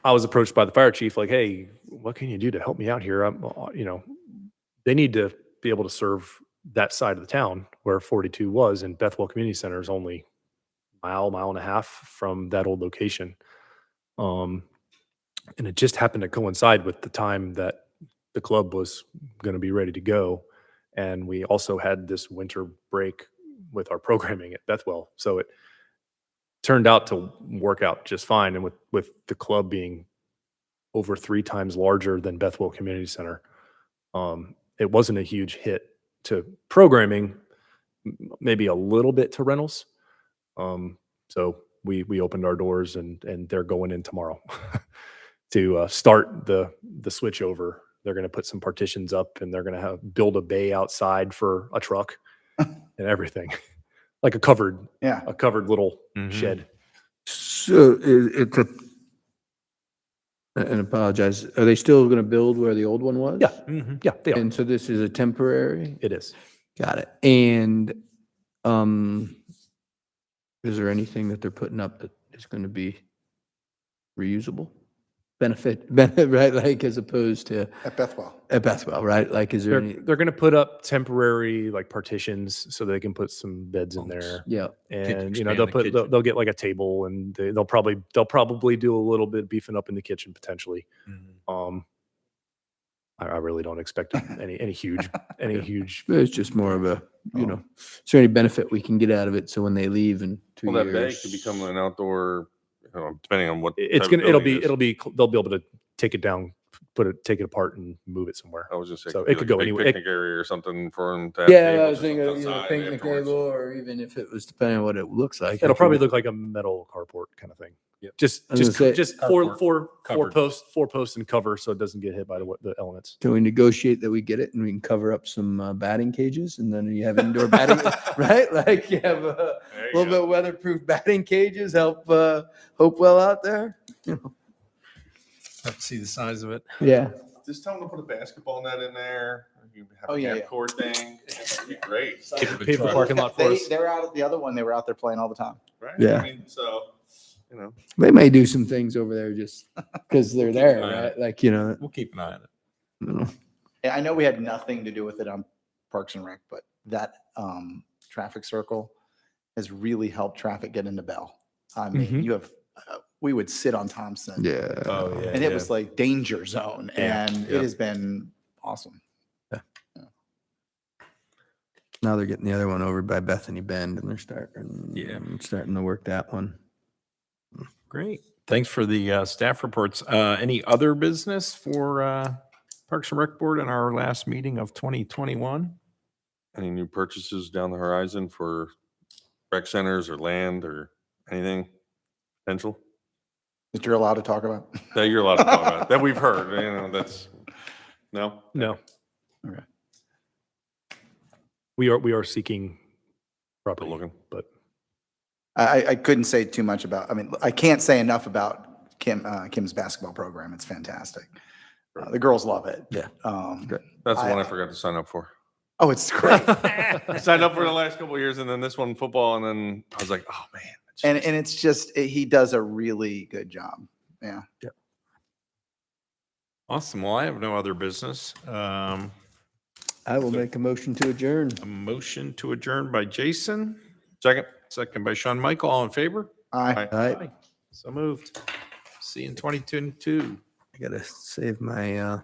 I was approached by the fire chief, like, hey, what can you do to help me out here? They need to be able to serve that side of the town where 42 was, and Bethwell Community Center is only mile and a half from that old location. And it just happened to coincide with the time that the club was going to be ready to go. And we also had this winter break with our programming at Bethwell. So it turned out to work out just fine. And with the club being over 3 times larger than Bethwell Community Center, it wasn't a huge hit to programming, maybe a little bit to rentals. So we opened our doors, and they're going in tomorrow to start the switch over. They're going to put some partitions up, and they're going to build a bay outside for a truck and everything, like a covered little shed.
So it's and apologize, are they still going to build where the old one was?
Yeah.
Mm-hmm.
Yeah, they are.
And so this is a temporary?
It is.
Got it. And is there anything that they're putting up that is going to be reusable? Benefit, right? Like, as opposed to
At Bethwell.
at Bethwell, right? Like, is there any?
They're going to put up temporary like partitions so they can put some beds in
Bunks.
there.
Yeah.
And
expand
they'll
the
put
kitchen.
they'll get like a table, and they'll probably do a little bit beefing up in the kitchen potentially.
Mm-hmm.
I really don't expect any huge huge.
It's just more of a, is there any benefit we can get out of it? So when they leave in 2
Well,
years.
that bay could become an outdoor, depending on what.
It's
type of
gonna
building it is.
they'll be able to take it down, take it apart, and move it somewhere.
I was just saying,
So
it
it
could
could
be
go
like a
anywhere.
big picnic area or something for them to have.
Yeah, I
tables
was
or
thinking,
something outside
picnic
afterwards.
table, or even if it was depending on what it looks like.
It'll
it could
probably
be-
look like a metal carport kind of thing.
Yep.
Just
I was gonna say,
just
carport,
four
covered.
posts and cover so it doesn't get hit by the elements.
Can we negotiate that we get it and we can cover up some batting cages, and then you have indoor batting, right? Like you have a
There you
little
go.
bit weatherproof batting cages, help Hopewell out there.
Have to see the size of it.
Yeah.
Just tell them to put a basketball net in there. You have
Oh,
a
yeah,
half
yeah.
court thing. It'd be great.
Pave the parking lot for us.
They were out, the other one, they were out there playing all the time.
Right?
Yeah.
I mean, so,
They may do some things over there just because they're there,
an eye on
right? Like, you know,
We'll keep an eye on it.
I don't know.
Yeah, I know we had nothing to do with it on Parks and Rec, but that traffic circle has really helped traffic get into Bell. I mean,
Mhm.
you have, we would sit on Thompson.
Yeah.
Oh, yeah.
And it was like danger zone,
Yeah,
and
yeah.
it has been awesome.
Now they're getting the other one over by Bethany Bend and they're
Yeah.
starting to work that one.
Great. Thanks for the staff reports. Any other business for Parks and Rec Board in our last meeting of 2021?
Any new purchases down the horizon for rec centers or land or anything potential
That you're allowed to talk about?
that you're allowed to talk about, that we've heard, you know, that's, no?
No.
Okay.
We are seeking property,
looking.
but
I couldn't say too much about, I mean, I can't say enough about Kim's basketball program. It's fantastic. The girls love it.
Yeah.
Great.
That's the one I forgot to sign up for.
Oh, it's great.
I signed up for the last couple of years and then this one football and then I was like, oh man.
And it's just, he does a really good job. Yeah.
Awesome. Well, I have no other business.
I will make a motion to adjourn.
A motion to adjourn by Jason,
Second.
second by Sean Michael. All in favor?
Aye.
All right.
So moved. See you in 2022.
I gotta save my